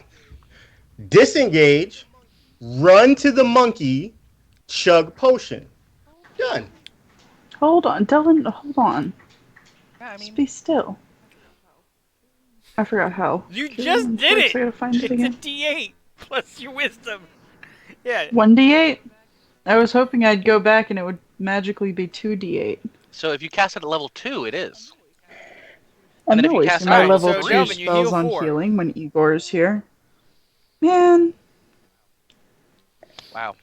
Disengage, run to the monkey, chug potion. Done. Hold on, Delvin, hold on. Yeah, I Just mean, be still. I forgot how. You Cure just wounds did works. it! I gotta find it It's a again. D8 plus your wisdom. Yeah. 1d8? I was hoping I'd go back and it would magically be 2d8. so if you cast it at level 2, it is. I'm then if not you cast wasting my it- level so 2 Delvin, you spells heal on 4. healing when Igor's here. Man. Wow.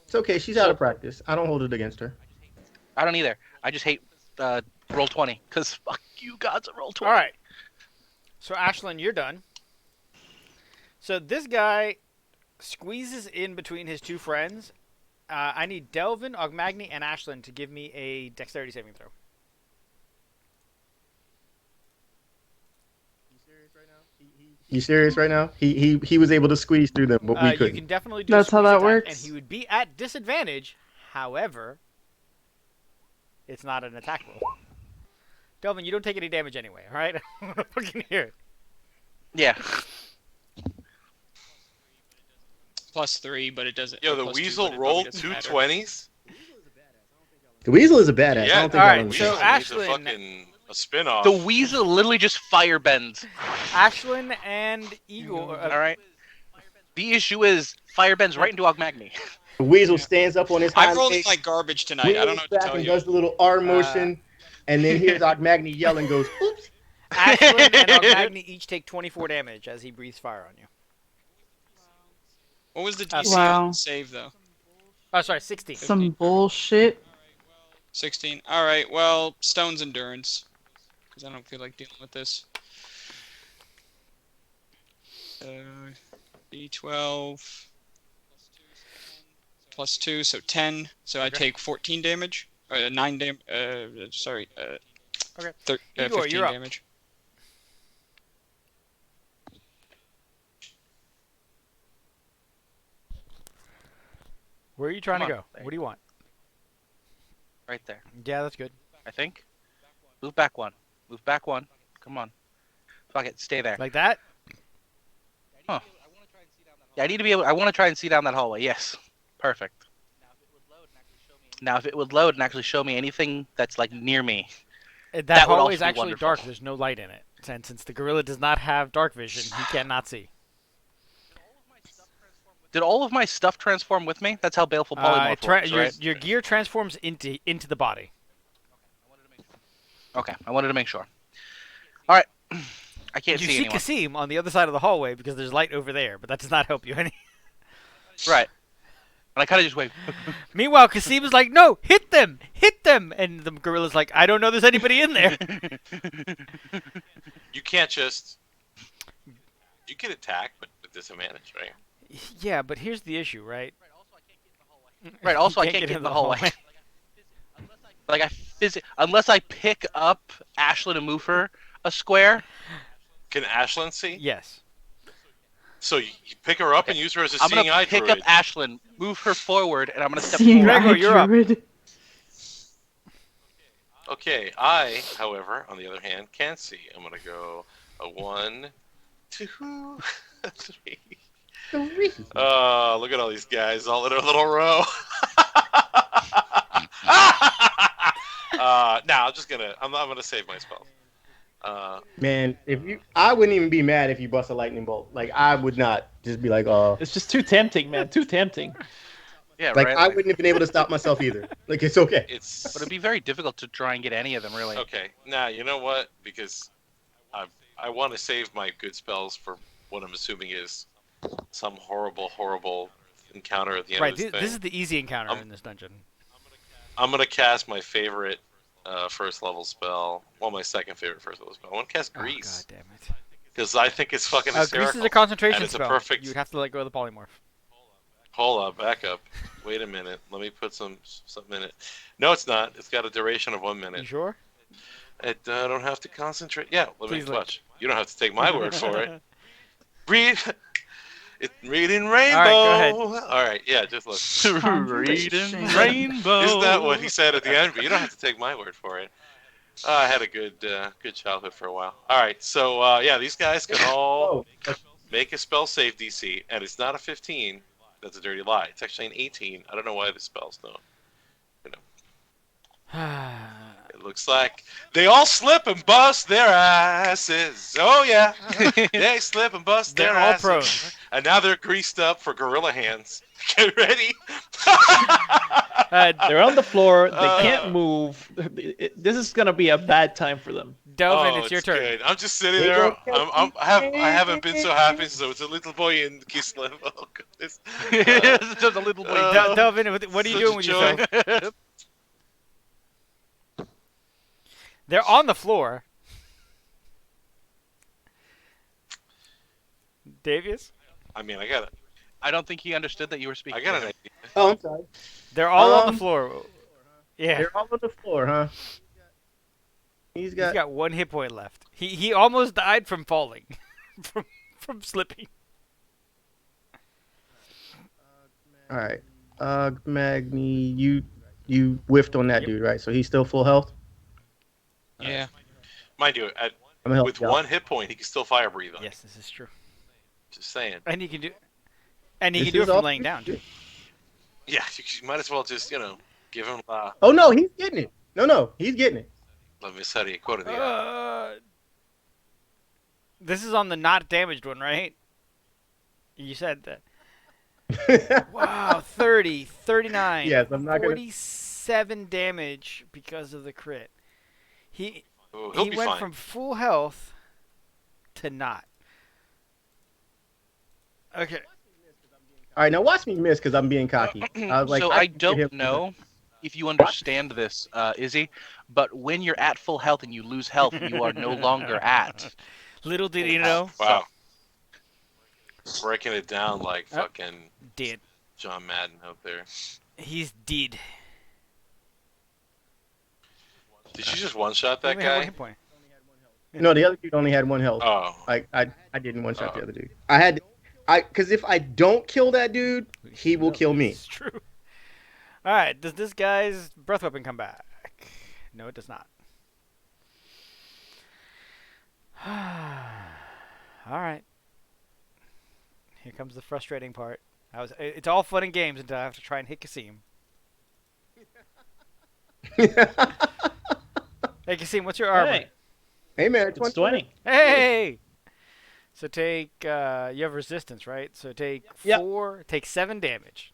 It's okay. She's out of practice. I don't hold it against her. I don't either. I just hate roll 20 because fuck you gods at roll 20. All right. So, Ashlyn, you're done. So, this guy squeezes in between his two friends. I need Delvin, Ogmagny, and Ashlyn to give me a dexterity saving throw. You serious right now? He was able to squeeze through them, but we You couldn't. can definitely do That's a how squeeze that attack, works? and he would be at disadvantage. However, it's not an attack roll. Delvin, you don't take any damage anyway, all right? I'm gonna fucking hear it. Yeah. +3, but it doesn't. Yo, or the +2, but weasel it probably rolled doesn't two matter. 20s? The weasel is a badass. Yeah, I don't think all I right, understand. so Weasel needs Ashlyn- a fucking a spin-off. The weasel literally just fire bends. Ashlyn and Igor. All right. The issue is fire bends right into Ogmagny. The weasel stands up on his I've hind rolled legs, like garbage tonight. I don't know wheels what to back tell and you. does the little R motion, and then hears Ogmagny yell and goes, "Oops!" Ashlyn and Ogmagny each take 24 damage as he breathes fire on you. What was the DC Wow. on save though? Oh, sorry, 16. Some bullshit. 16. All right. Well, Stone's endurance, because I don't feel like dealing with this. D12 plus 2, so 10. So I take 14 damage. 9 damage. Sorry. Okay. Igor, 15 you're up. damage. Where are you trying Come to on, go? there What do you want? Right there. Yeah, that's good. I think. Move back one. Move back one. Come on. Fuck it. Stay there. Like that? Yeah, I need to be able. I want to try and see down that hallway. Yes. Perfect. Now, if it would load and actually show me anything that's like near me. That That would hallway is also be actually wonderful. dark. There's no light in it. And since the gorilla does not have dark vision, he cannot see. Did all of my stuff transform with me? That's how Baleful Polymorph works, right? Your gear transforms into the body. Okay, I wanted to make sure. All right. I can't You see see anyone. Kasim on the other side of the hallway because there's light over there, but that does not help you any. Right. And I kind of just wave. Meanwhile, Kasim is like, "No, hit them, and the gorilla's like, "I don't know there's anybody in there." You can't just... You can attack, but with disadvantage, right? Yeah, but here's the issue, right? Right. Also, You I can't get in the hallway. Like unless I pick up Ashlyn and move her a square. Can Ashlyn see? Yes. So you pick her up and use her as a I'm seeing gonna eye pick druid. up Ashlyn, move her forward, and I'm gonna step Seeing forward. Gregor, eye you're up. druid. Okay, I, however, on the other hand, can see. I'm gonna go a 1, 2, 3. Oh, look at all these guys all in a little row. I'm just gonna. I'm gonna save my spells. Man, I wouldn't even be mad if you bust a lightning bolt. Like I would not just be like, oh. It's just too tempting, man. Too tempting. Yeah, Like right. I wouldn't have been able to stop myself either. Like it's okay. It's. But it'd be very difficult to try and get any of them, really. Okay. Now you know what? Because I want to save my good spells for what I'm assuming is some horrible encounter at the end Right. of this thing. This is the easy encounter in this dungeon. I'm gonna cast my favorite first level spell. Well, my second favorite first level spell. I want to cast Grease. Oh, God damn it. Because I think it's fucking hysterical. Grease is a concentration and it's spell. A perfect... You'd have to let go of the polymorph. Hold up, back up. Wait a minute. Let me put something in it. No, it's not. It's got a duration of 1 minute. You sure? I don't have to concentrate. Yeah, let me Please watch. You don't have to take my word for it. Reading Rainbow. All right, go ahead. All right, yeah, just look. Reading Rainbow. Isn't that what he said at the end? But you don't have to take my word for it. I had a good childhood for a while. All right, so yeah, these guys can all make a spell save DC, and it's not a 15. That's a dirty lie. It's actually an 18. I don't know why the spells don't. You know. It looks like they all slip and bust their asses. Oh yeah, they slip and bust their asses. They're all prone. And now they're greased up for gorilla hands. Get ready. They're on the floor. They can't move. This is gonna be a bad time for them. Delvin, it's your turn. Good. I'm just sitting there. I haven't been so happy since I was a little boy in Kislev. Oh goodness. It's just a little boy. Delvin, what are you doing with yourself? They're on the floor. Davius? I mean, I got it. I don't think he understood that you were speaking. I got to an him. idea. Oh, I'm sorry. They're all on the floor. Yeah. They're all on the floor, huh? He's got 1 hit point left. He almost died from falling. from slipping. All right. Magni, you whiffed on that dude, right? So he's still full health? Yeah. Mind you, with 1 hit point, he can still fire breathe on. Yes, this is true. Just saying. And he can do it from laying down too. Yeah, you might as well just, give him Oh no, he's getting it. No, he's getting it. La misericordia. This is on the not damaged one, right? You said that. Wow, 30, 39, Yes, I'm not 47 damage because of the crit. He went fine. from full health to not. Okay. All right, now watch me miss because I'm being cocky. I was like, So I don't know if you understand this, Izzy, but when you're at full health and you lose health, you are no longer at. Little did he know. Wow. Breaking it down like fucking Dead. John Madden out there. He's dead. Did you just one-shot that Only had 1 guy? hit point. No, the other dude only had 1 health. Oh. I didn't one shot the other dude. Because if I don't kill that dude, he will kill me. It's true. All right. Does this guy's breath weapon come back? No, it does not. All right. Here comes the frustrating part. It's all fun and games until I have to try and hit Kasim. Hey, Kasim, what's your armor? Hey man, It's 20. Hey! So take, you have resistance, right? So take Yep. take 7 damage.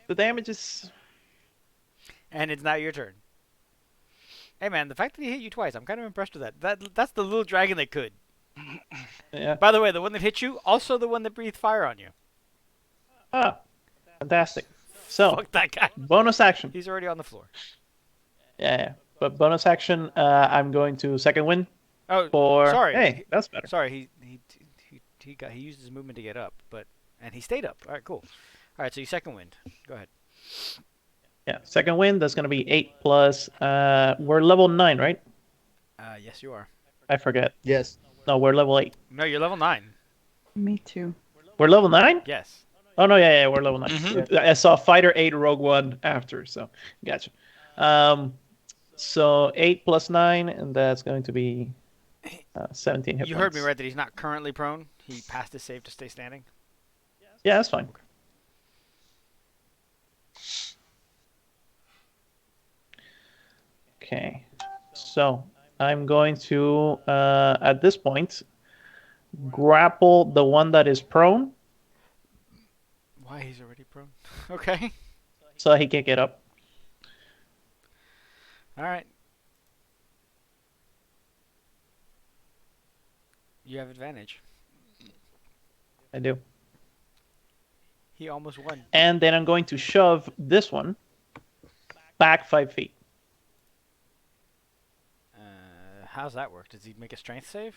The damage is... And it's not your turn. Hey man, the fact that he hit you twice, I'm kind of impressed with that. That's the little dragon that could. Yeah. By the way, the one that hit you, also the one that breathed fire on you. Ah, fantastic. So, Fuck that guy. bonus action. He's already on the floor. Yeah. But bonus action, I'm going to second wind Oh, for... sorry. Hey, that's better. Sorry, he used his movement to get up, and he stayed up. All right, cool. All right, so you second wind. Go ahead. Yeah, second wind, that's going to be 8 plus... we're level 9, right? Yes, you are. I forget. Yes. No, we're level 8. No, you're level 9. Me too. We're level 9? Yes. Oh, no, yeah, we're level 9. Mhm. I saw Fighter 8 Rogue One after, so gotcha. So 8 plus 9, and that's going to be 17 hit You points. heard me right that he's not currently prone. He passed his save to stay standing. Yeah, that's fine. Okay. So I'm going to, at this point, grapple the one that is prone. Why, he's already prone. Okay. So he can get up. All right. You have advantage. I do. He almost won. And then I'm going to shove this one back 5 feet. How's that work? Does he make a strength save?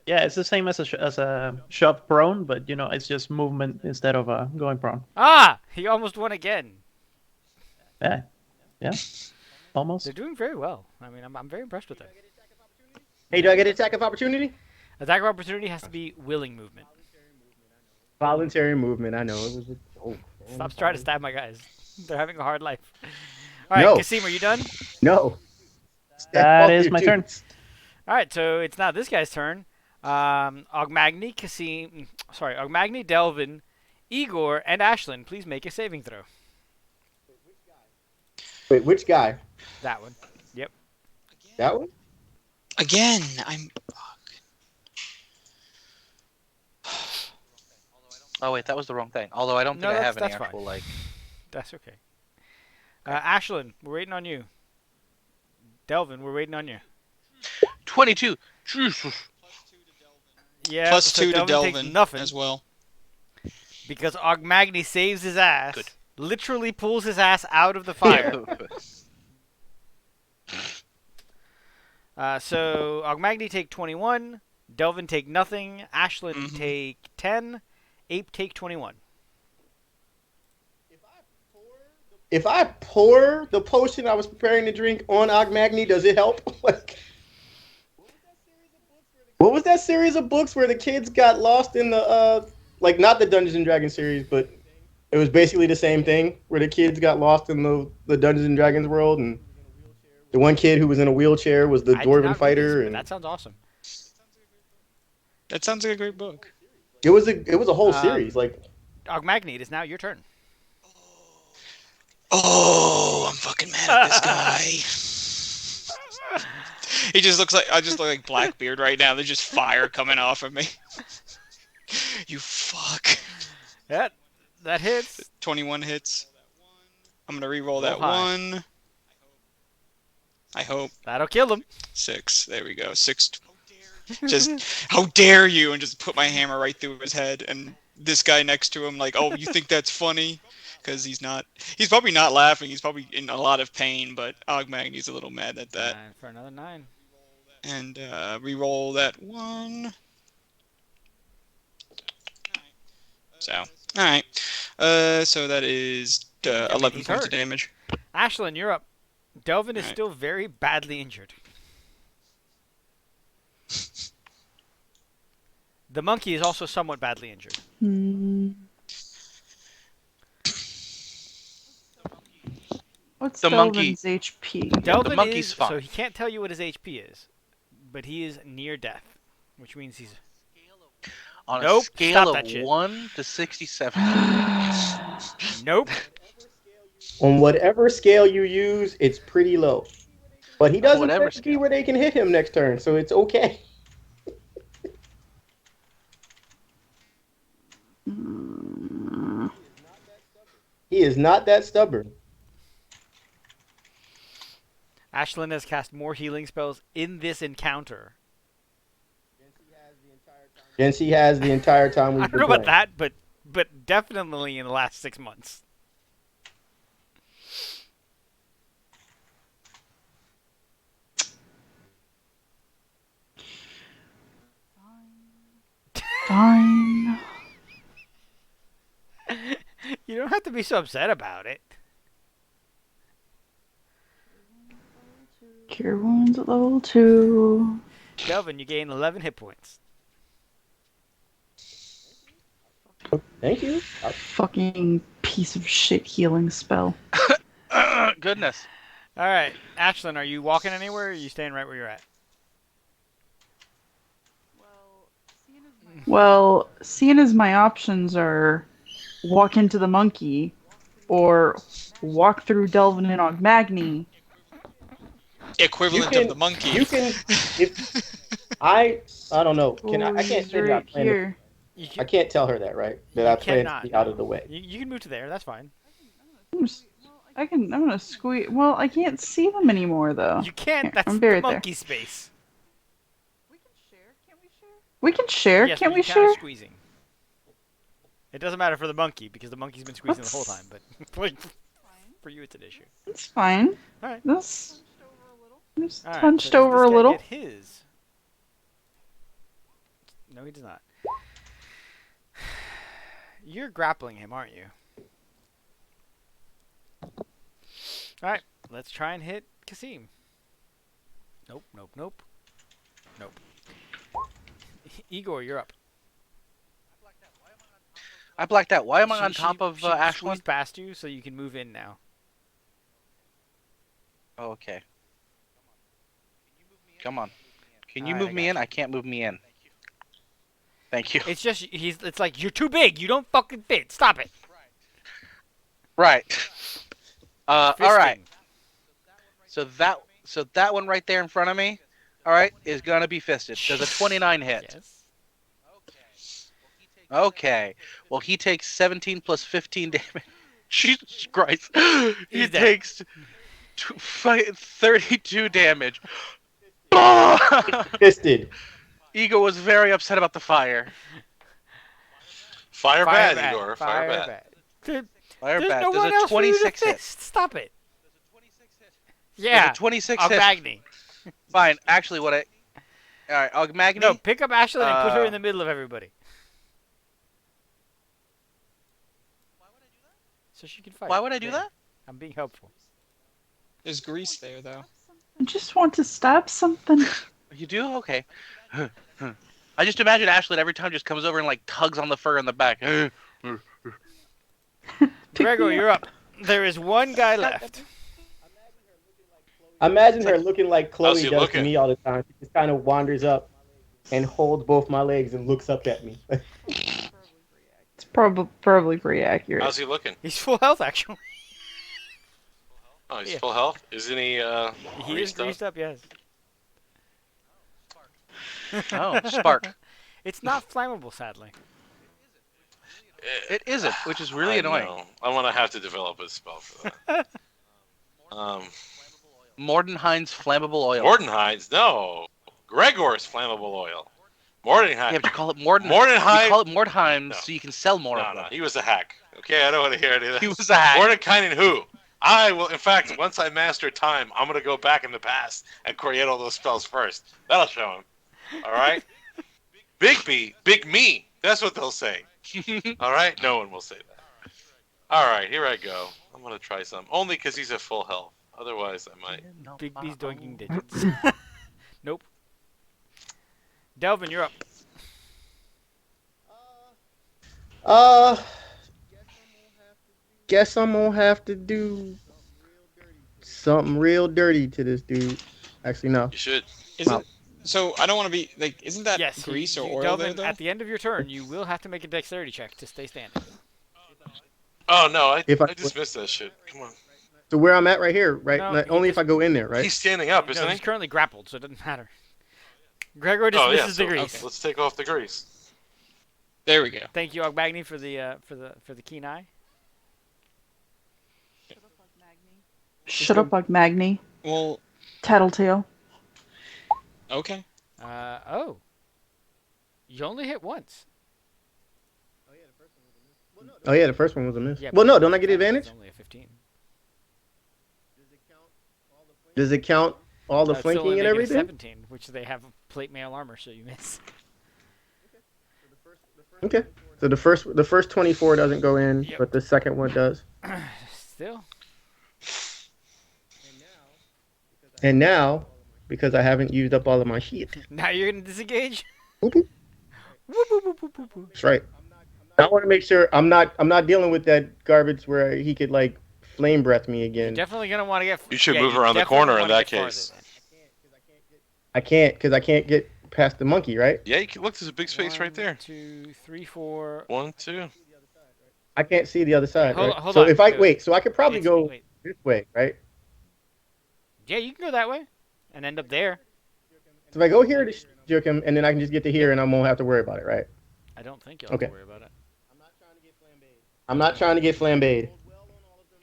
Yeah, it's the same as a shove prone, but it's just movement instead of going prone. Ah! He almost won again. Yeah, almost. They're doing very well. I mean, I'm very impressed with them. Hey, do I get an attack of opportunity? Attack of opportunity has to be willing movement. Voluntary movement. I know it was. Stop trying to stab my guys. They're having a hard life. All right, No. Kasim, are you done? No. That is my turn. All right, so it's now this guy's turn. Ogmagny, Delvin, Igor, and Ashlyn, please make a saving throw. Wait, which guy? That one. Yep. That one? Again, I'm. Oh wait, that was the wrong thing. Although I don't think No, I have any that's actual fine. like. That's okay. Ashlyn, we're waiting on you. Delvin, we're waiting on you. 22. Jesus. Yeah. Plus so 2 to takes Delvin nothing as well. because Ogmagny saves his ass. Good. Literally pulls his ass out of the fire. So Ogmagny take 21, Delvin take nothing, Ashlyn take 10, Ape take 21. If I pour the potion I was preparing to drink on Ogmagny, does it help? Like, what was that series of books where the kids got lost in the like not the Dungeons and Dragons series, but it was basically the same thing where the kids got lost in the Dungeons and Dragons world, and the one kid who was in a wheelchair was the I did dwarven not read fighter, this, but and that sounds awesome. That sounds like a great book. it was a whole series. Like, Ogmagny, it is now your turn. Oh, I'm fucking mad at this guy. He just looks like I just look like Blackbeard right now. There's just fire coming off of me. You fuck. That hits. 21 hits. I'm gonna re-roll that high. one. I hope. That'll kill him. 6. There we go. 6. Just how dare you, and just put my hammer right through his head. And this guy next to him, like, oh, you think that's funny? Because he's probably not laughing. He's probably in a lot of pain. But Ogmagny's a little mad at that. 9 for another 9. And re-roll that one. So, all right. So that is 11 he's points hurt. of damage. Ashlyn, you're up. Delvin is Alright. still very badly injured. The monkey is also somewhat badly injured. What's The monkey- Delvin's HP? Delvin monkey's is, fine. so he can't tell you what his HP is, but he is near death, which means he's... On Nope, a scale stop of that shit. 1 to 67. Nope. on whatever scale you use, it's pretty low. But he doesn't Whatever see where they can hit him next turn, so it's okay. He is not that stubborn. Ashlyn has cast more healing spells in this encounter. Yes, he has the entire time I we've don't been know about playing. that, but definitely in the last 6 months. Fine. You don't have to be so upset about it. Cure wounds at level 2. Delvin, you gain 11 hit points. Thank you. Fucking piece of shit healing spell. Goodness. All right, Ashlyn, are you walking anywhere, or are you staying right where you're at? Well, seeing as my options are walk into the monkey or walk through Delvin and Ogmagny, Equivalent You of the can- monkey. you can- I don't know. I can't he's say that I right plan to, here. You I can't tell her that, right? That You I plan to cannot, be out of no. the way. You can move to there. That's fine. I'm gonna squeeze. Well, I can't see them anymore though. You can't. Here, That's I'm the right there. monkey space. We can share. Yes, Can't but we you count as share? squeezing. It doesn't matter for the monkey because the monkey's been squeezing the whole time. But for you, it's an issue. It's fine. All right. This just All right. hunched so over does a this guy little. get his? No, he does not. You're grappling him, aren't you? All right. Let's try and hit Kasim. Nope. Nope. Nope. Nope. Igor, you're up. I blacked out. Why am I on She- top of she Ashlyn? squeezed past you, so you can move in now. Oh, okay. Come on. Can you Alright, move I me got in? you. I can't move me in. Thank you. It's just it's like you're too big. You don't fucking fit. Stop it. Right. All right. Fisting. So that one right there in front of me, all right, is gonna be fisted. Does a 29 hit? Yes. Okay. Well, he takes 17 plus 15 damage. Jesus Christ. He He's dead. takes 32 damage. Fisted. Ego was very upset about the fire. Fire bad, bad. Igor. Fire bad. Dude, Fire there's bad. no Does one a else for you to 26 hit? fist. Stop it. Does Yeah. a 26 hit? Ogmagny. Fine. Actually, what I... All right, Ogmagny. No, pick up Ashlyn and put her Uh, in the middle of everybody. So she can fight. Why would I do There. that? I'm being helpful. There's grease there, though. I just want to stab something. You do? Okay. I just imagine Ashley every time just comes over and like tugs on the fur in the back. Gregor, you're up. There is one guy left. Imagine her looking like How's Chloe he does looking? to me all the time. She just kind of wanders up and holds both my legs and looks up at me. It's probably pretty accurate. How's he looking? He's full health, actually. Oh, he's Yeah. full health. Isn't he? He is Greased up? greased up, yes. Oh, spark. It's not flammable, sadly. It isn't, which is really I annoying. know. I'm gonna have to develop a spell for that. Mordenhein's flammable oil. Mordenhein's, no. Gregor's flammable oil. Mordenheim. Yeah, but you call it Morden. Mordenheim. You call it Mordheim No. so you can sell more No, of no, them. he was a hack. Okay, I don't want to hear any of that. He was a hack. Mordekainen who? I will, in fact, once I master time, I'm going to go back in the past and create all those spells first. That'll show him. All right? Big B, big me. That's what they'll say. All right? No one will say that. All right, here I go. I'm going to try some. Only because he's at full health. Otherwise, I might. Big B's doinking digits. Nope. Delvin, you're up. Guess I'm gonna have to do something real dirty to this dude. Actually, no. You should. Isn't so? I don't want to be like. Isn't that Yes, grease or you- oil Delvin, there though? at the end of your turn, you will have to make a dexterity check to stay standing. Oh, no, I If I- just missed that shit. Come on. So where I'm at right here, right? No, Like, he only just- if I go in there, right? He's standing up, isn't No, he? he's currently grappled, so it doesn't matter. Gregor Oh, dismisses yeah, the so, grease. okay, let's take off the grease. There we go. Thank you, Ogmagny, for the keen eye. Shut up, Ogmagny. Well, Tattletale. okay. Oh. You only hit once. Oh yeah, the first one was a miss. Yeah, Well, but no, don't I get it's advantage? only a 15. Does it count all the It's only flanking and making a everything? 17, which they have plate mail armor, so you miss. Okay. So the first 24 doesn't go in, Yep. but the second one does. Still. And now, because I haven't used up all of my shit, Now you're gonna disengage. whoop, whoop, Whoop, whoop, whoop, whoop, whoop, whoop. that's right. I want to make sure I'm not dealing with that garbage where he could like flame breath me You're again. definitely gonna want to get. You should yeah, move you around the definitely corner in wanna that get farther case. then. I can't because I can't get past the monkey, right? Yeah, you can look. There's a big space right 1, there. 2, 3, 4. 1, 2. I can't see the other side. hold right? on, hold so on. if I Wait, wait, so I could probably It's- go wait. this way, right? Yeah, you can go that way and end up there. So if I go here to jerk him, and then I can just get to here, and I won't have to worry about it, right? I don't think you'll have Okay. to worry about it. I'm not trying to get flambéed.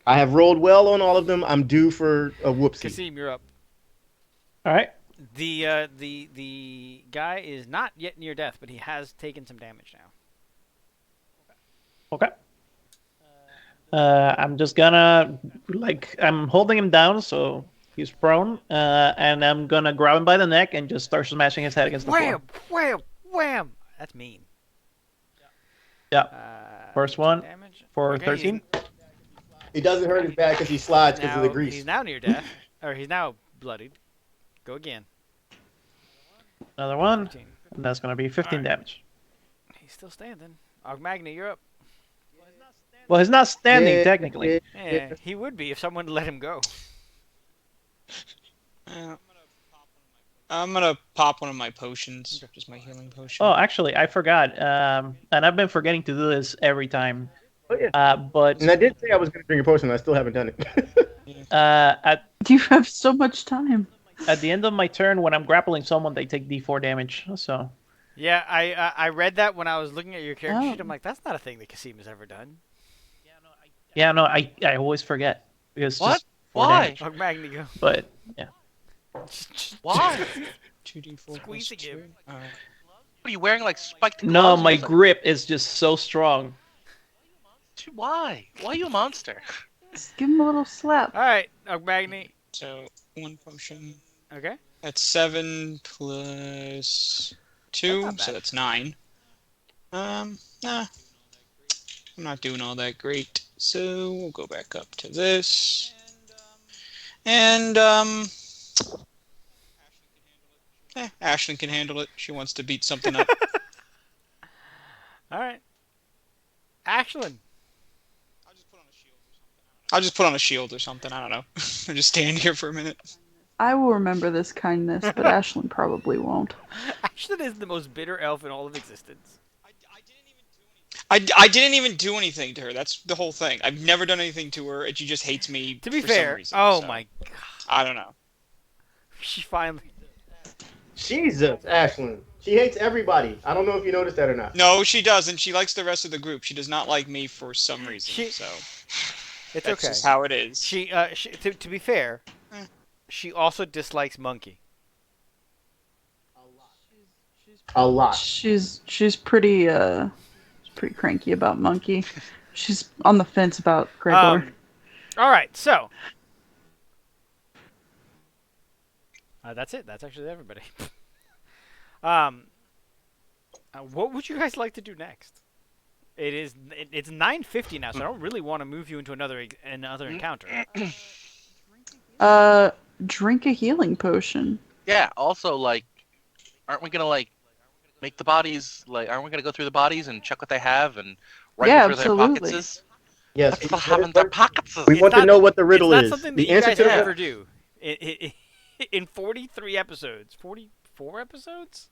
I have rolled well on all of them. I'm due for a whoopsie. Kasim, you're up. All right. The guy is not yet near death, but he has taken some damage now. Okay. I'm just gonna I'm holding him down, so he's prone, and I'm gonna grab him by the neck and just start smashing his head against the floor. Wham! Wham! Wham! That's mean. Yeah. First one damage. for Okay, 13. It doesn't hurt as bad because he slides because of the Now, grease. he's now near death, or he's now bloodied. Go again. Another one, 15. and that's gonna be 15 Alright. damage. He's still standing. Magni, you're up. Well, he's not standing Yeah, technically. Yeah, he would be if someone let him go. I'm gonna pop one of my potions, just my healing potion. Oh, actually, I forgot. And I've been forgetting to do this every time. Oh, yeah. But And I did say I was going to drink a potion. I still haven't done it. at You have so much time. the end of my turn, when I'm grappling someone, they take D4 damage. So Yeah, I read that when I was looking at your character Oh. sheet. I'm like, that's not a thing that Kasim has ever done. yeah, no, I always forget because What? just 4 Why? damage. Magni, go. But yeah, Why? 2d4 Squeezing plus 2. him. Alright. What are you wearing, like spiked gloves? no, or my something? grip is just so strong. Why? Why are you a monster? Just give him a little slap. All right, Magni. So, one potion. Okay. That's 7 plus 2, That's not so bad. that's 9. Nah. I'm not doing all that great. So, we'll go back up to this. And, Ashlyn can handle it. She wants to beat something up. All right. Ashlyn. I'll just put on a shield or something. I don't know. I'll just stand here for a minute. I will remember this kindness, but Ashlyn probably won't. Ashlyn is the most bitter elf in all of existence. I didn't even do anything to her. That's the whole thing. I've never done anything to her, and she just hates me To be for fair, some reason. oh so, my god, I don't know. she finally. Jesus, Ashlyn. She hates everybody. I don't know if you noticed that or not. No, she doesn't. She likes the rest of the group. She does not like me for some reason. She- So It's that's okay. just how it is. To be fair, she also dislikes Monkey. A lot. She's pretty cranky about Monkey. She's on the fence about Gregor. All right, so that's it. That's actually everybody. What would you guys like to do next? It's 9:50 now, so I don't really want to move you into another encounter. Drink a healing potion. Yeah. Also, like, aren't we gonna make the bodies aren't we gonna go through the bodies and check what they have and write Yeah, what their absolutely. pockets is? Yes. What the have in their pockets? We It's want to not- know what the riddle it's is. not something The that you answer guys to the ever do. In 43 episodes, 44 episodes.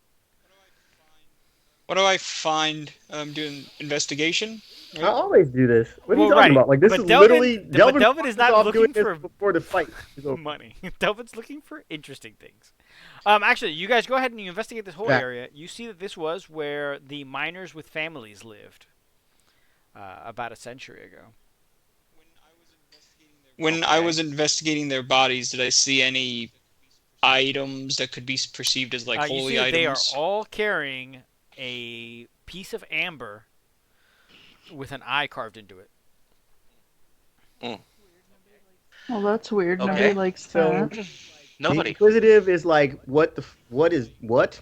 What do I find? I'm doing investigation. I always do this. What are you Well, talking right, about? Like this but is Delvin- literally but Delvin Delvin is started not off doing looking this for- before the fight is over. Money. Delvin's looking for interesting things. Actually, you guys go ahead and you investigate this whole Yeah. area. You see that this was where the miners with families lived about a century ago. When I was investigating their bodies, did I see any items that could be perceived as like You see holy that they are items? all carrying a piece of amber with an eye carved into it. Well, that's weird. Okay. Nobody likes So that. the Nobody. inquisitive is like what is what?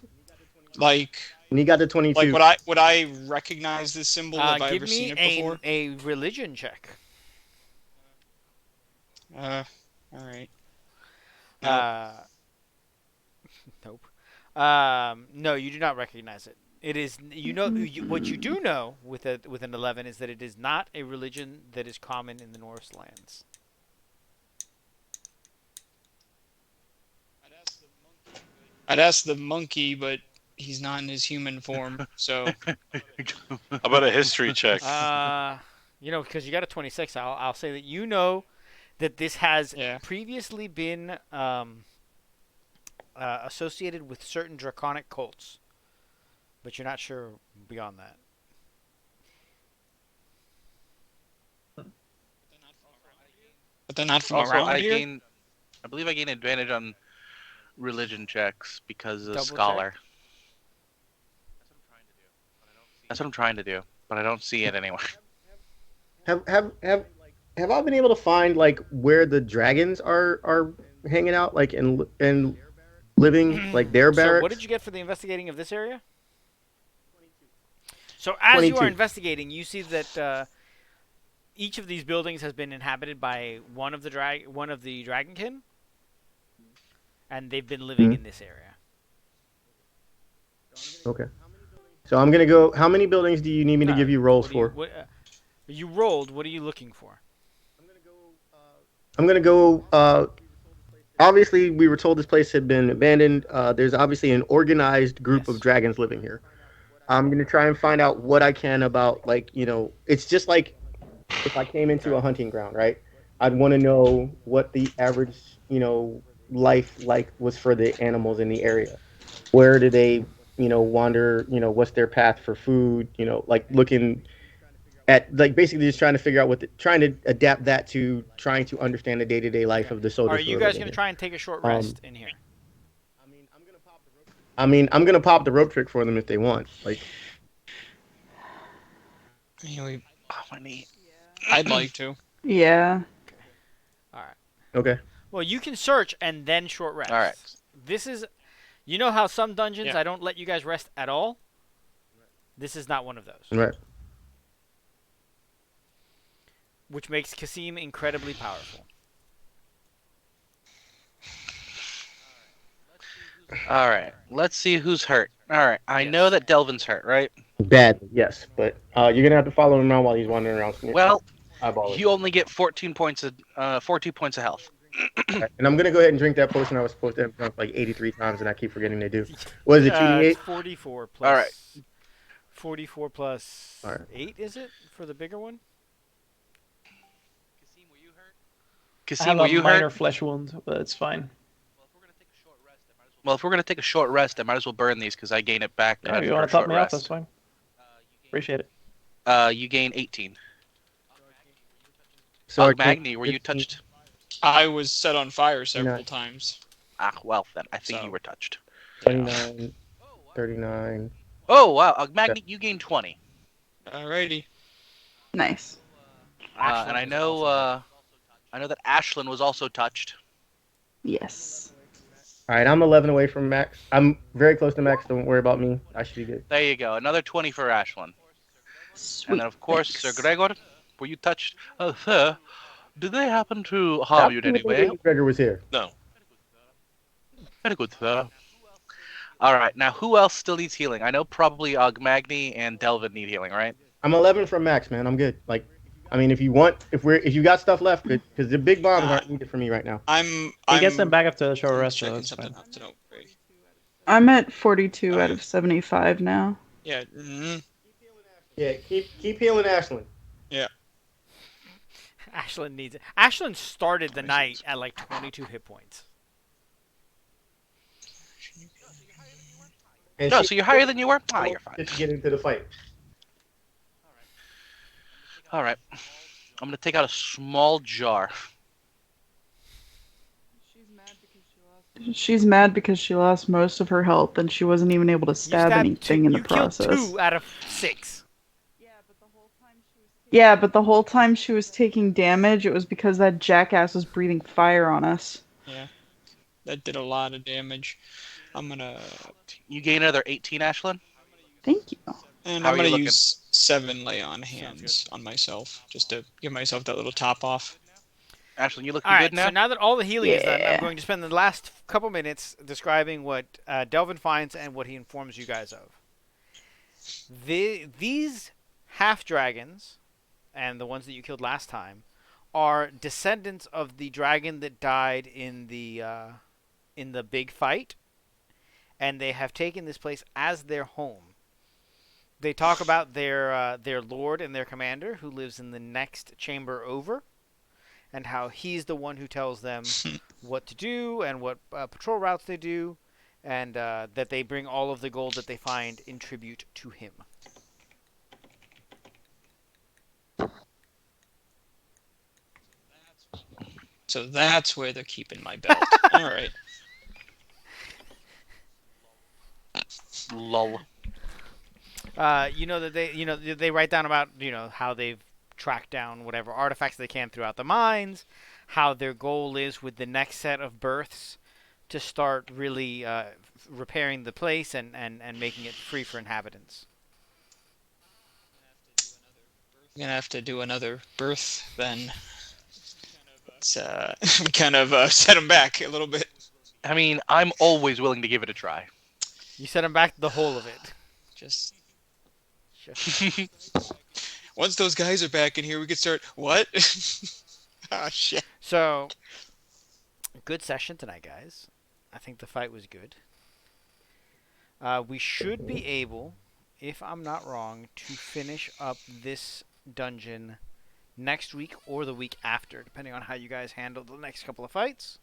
Like And he got the 22. would I recognize this symbol? Have I Give ever me seen it before? a religion check. All right. Nope. No, you do not recognize it. It is what you do know with an 11 is that it is not a religion that is common in the Norse lands. I'd ask the monkey, but he's not in his human form, so How about a history check? Because you got a 26, I'll say that you know that this has yeah. previously been associated with certain draconic cults, but you're not sure beyond that. But they're not from Also, around here. I believe I gain advantage on religion checks because of Double scholar. That's what I'm trying to do, but I don't see it anywhere. Have I been able to find like where the dragons are hanging out, like and living, like their So barracks? what did you get for the investigating of this area? So as you are 22. investigating, you see that each of these buildings has been inhabited by one of the dragonkin, and they've been living in this area. Okay. So I'm gonna go. How many buildings do you need me to give you rolls for? You rolled. What are you looking for? I'm gonna go. Obviously, we were told this place had been abandoned. There's obviously an organized group of dragons living here. I'm gonna try and find out what I can about, like, it's just like if I came into a hunting ground, right? I'd want to know what the average, life like was for the animals in the area. Where do they, wander? What's their path for food? Like looking at, like, basically just trying to figure out trying to adapt that to trying to understand the day-to-day life of the soldiers. Are you guys going to try and take a short rest in here? I'm gonna pop the rope trick for them if they want. Like, My knee. I'd like to. Yeah. All right. Okay. Well, you can search and then short rest. All right. This is, how some dungeons I don't let you guys rest at all. This is not one of those. Right. Which makes Kasim incredibly powerful. All right. Let's see who's hurt. All right. I know that Delvin's hurt, right? Bad, yes, but you're gonna have to follow him around while he's wandering around. Well, Eyeball it. you only get 14 points of 14 points of health. And I'm gonna go ahead and drink that potion I was supposed to have drunk like 83 times, and I keep forgetting to do. What is it? 2d8. It's 44 plus. All right. 44 plus All right. 8, is it, for the bigger one? Kasim, were you minor hurt? flesh wound, but it's fine. Well, if we're gonna take a short rest, I might as well burn these because I gain it back. Yeah, you for want a to top short me off? rest. That's fine. Appreciate it. You gain 18. So Magni, were you touched? I was set on fire several times. Ah, well then, I think you were touched. 29, 39. Oh wow, Magni, you gained 20. Alrighty. Nice. And I know that Ashlyn was also touched. Yes. All right, I'm 11 away from max. I'm very close to max. Don't worry about me. I should be good. There you go, another 20 for Ashlyn. Sweet. And then of course, Thanks. Sir Gregor, were you touched? Sir, did they happen to harm you in any way? Gregor was here. No. Very good, sir. All right, now who else still needs healing? I know probably Magni and Delvin need healing, right? I'm 11 from max, man. I'm good. Like, I mean, if you you got stuff left, because the big bombs aren't needed for me right now. I'm He gets them back after the short rest, so checking that's something fine. out to know. Great. I'm at 42 out of 75 now. Yeah. Yeah, keep healing Ashlyn. Yeah. Ashlyn needs it. Ashlyn started the night at like 22 hit points. And No, so you're higher than you were? Ah, you're fine. Just to get into the fight. All right. I'm going to take out a small jar. She's mad because she lost most of her health and she wasn't even able to stab anything in the process. You killed 2 out of 6. Yeah, but the whole time she was taking damage, it was because that jackass was breathing fire on us. Yeah. That did a lot of damage. I'm gonna. You gain another 18, Ashlyn? Thank you. And How I'm are you gonna looking? use 7 lay on hands on myself, just to give myself that little top off. Ashlyn, you looking All right, good now? so now that all the healing is done, I'm Yeah. going to spend the last couple minutes describing what Delvin finds and what he informs you guys of. These half-dragons, and the ones that you killed last time, are descendants of the dragon that died in the big fight, and they have taken this place as their home. They talk about their lord and their commander, who lives in the next chamber over, and how he's the one who tells them what to do and what patrol routes they do, and that they bring all of the gold that they find in tribute to him. So that's where they're keeping my belt. All right. Lol. They write down about how they've tracked down whatever artifacts they can throughout the mines, how their goal is with the next set of berths to start really repairing the place and making it free for inhabitants. We're gonna have to do another birth then. It's we kind of set them back a little bit. I mean, I'm always willing to give it a try. You set them back the whole of it. Just once those guys are back in here, we could start. What? Ah, shit. So, good session tonight, guys. I think the fight was good. We should be able, if I'm not wrong, to finish up this dungeon next week or the week after, depending on how you guys handle the next couple of fights,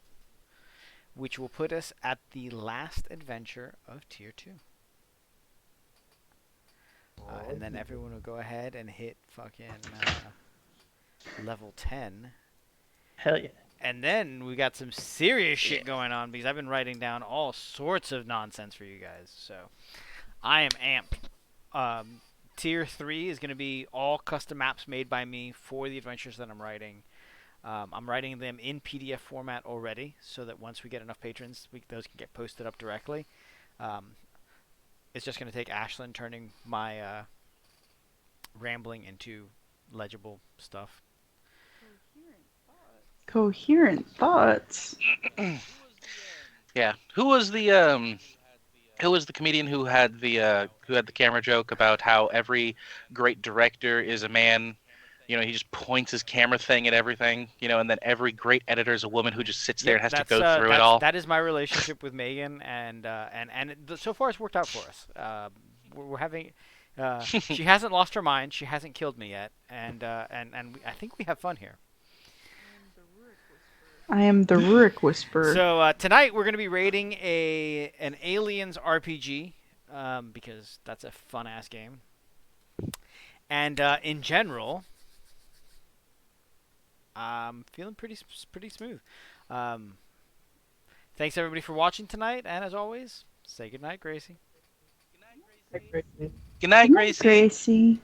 which will put us at the last adventure of Tier 2. And then everyone will go ahead and hit fucking level 10. Hell yeah. And then we got some serious shit going on, because I've been writing down all sorts of nonsense for you guys. So I am amped. Tier 3 is going to be all custom maps made by me for the adventures that I'm writing. I'm writing them in PDF format already, so that once we get enough patrons, those can get posted up directly. It's just going to take Ashlyn turning my rambling into legible stuff. Coherent thoughts. Yeah. Who was the comedian who had the camera joke about how every great director is a man? He just points his camera thing at everything, and then every great editor is a woman who just sits there and has to go through it all. That is my relationship with Megan, and so far it's worked out for us. We're having, she hasn't lost her mind, she hasn't killed me yet, and I think we have fun here. I am the Rurik Whisperer. So tonight we're going to be raiding an Aliens RPG, because that's a fun ass game, and in general, I'm feeling pretty smooth. Thanks everybody for watching tonight, and as always, say goodnight, Gracie. Good night, Gracie. Gracie.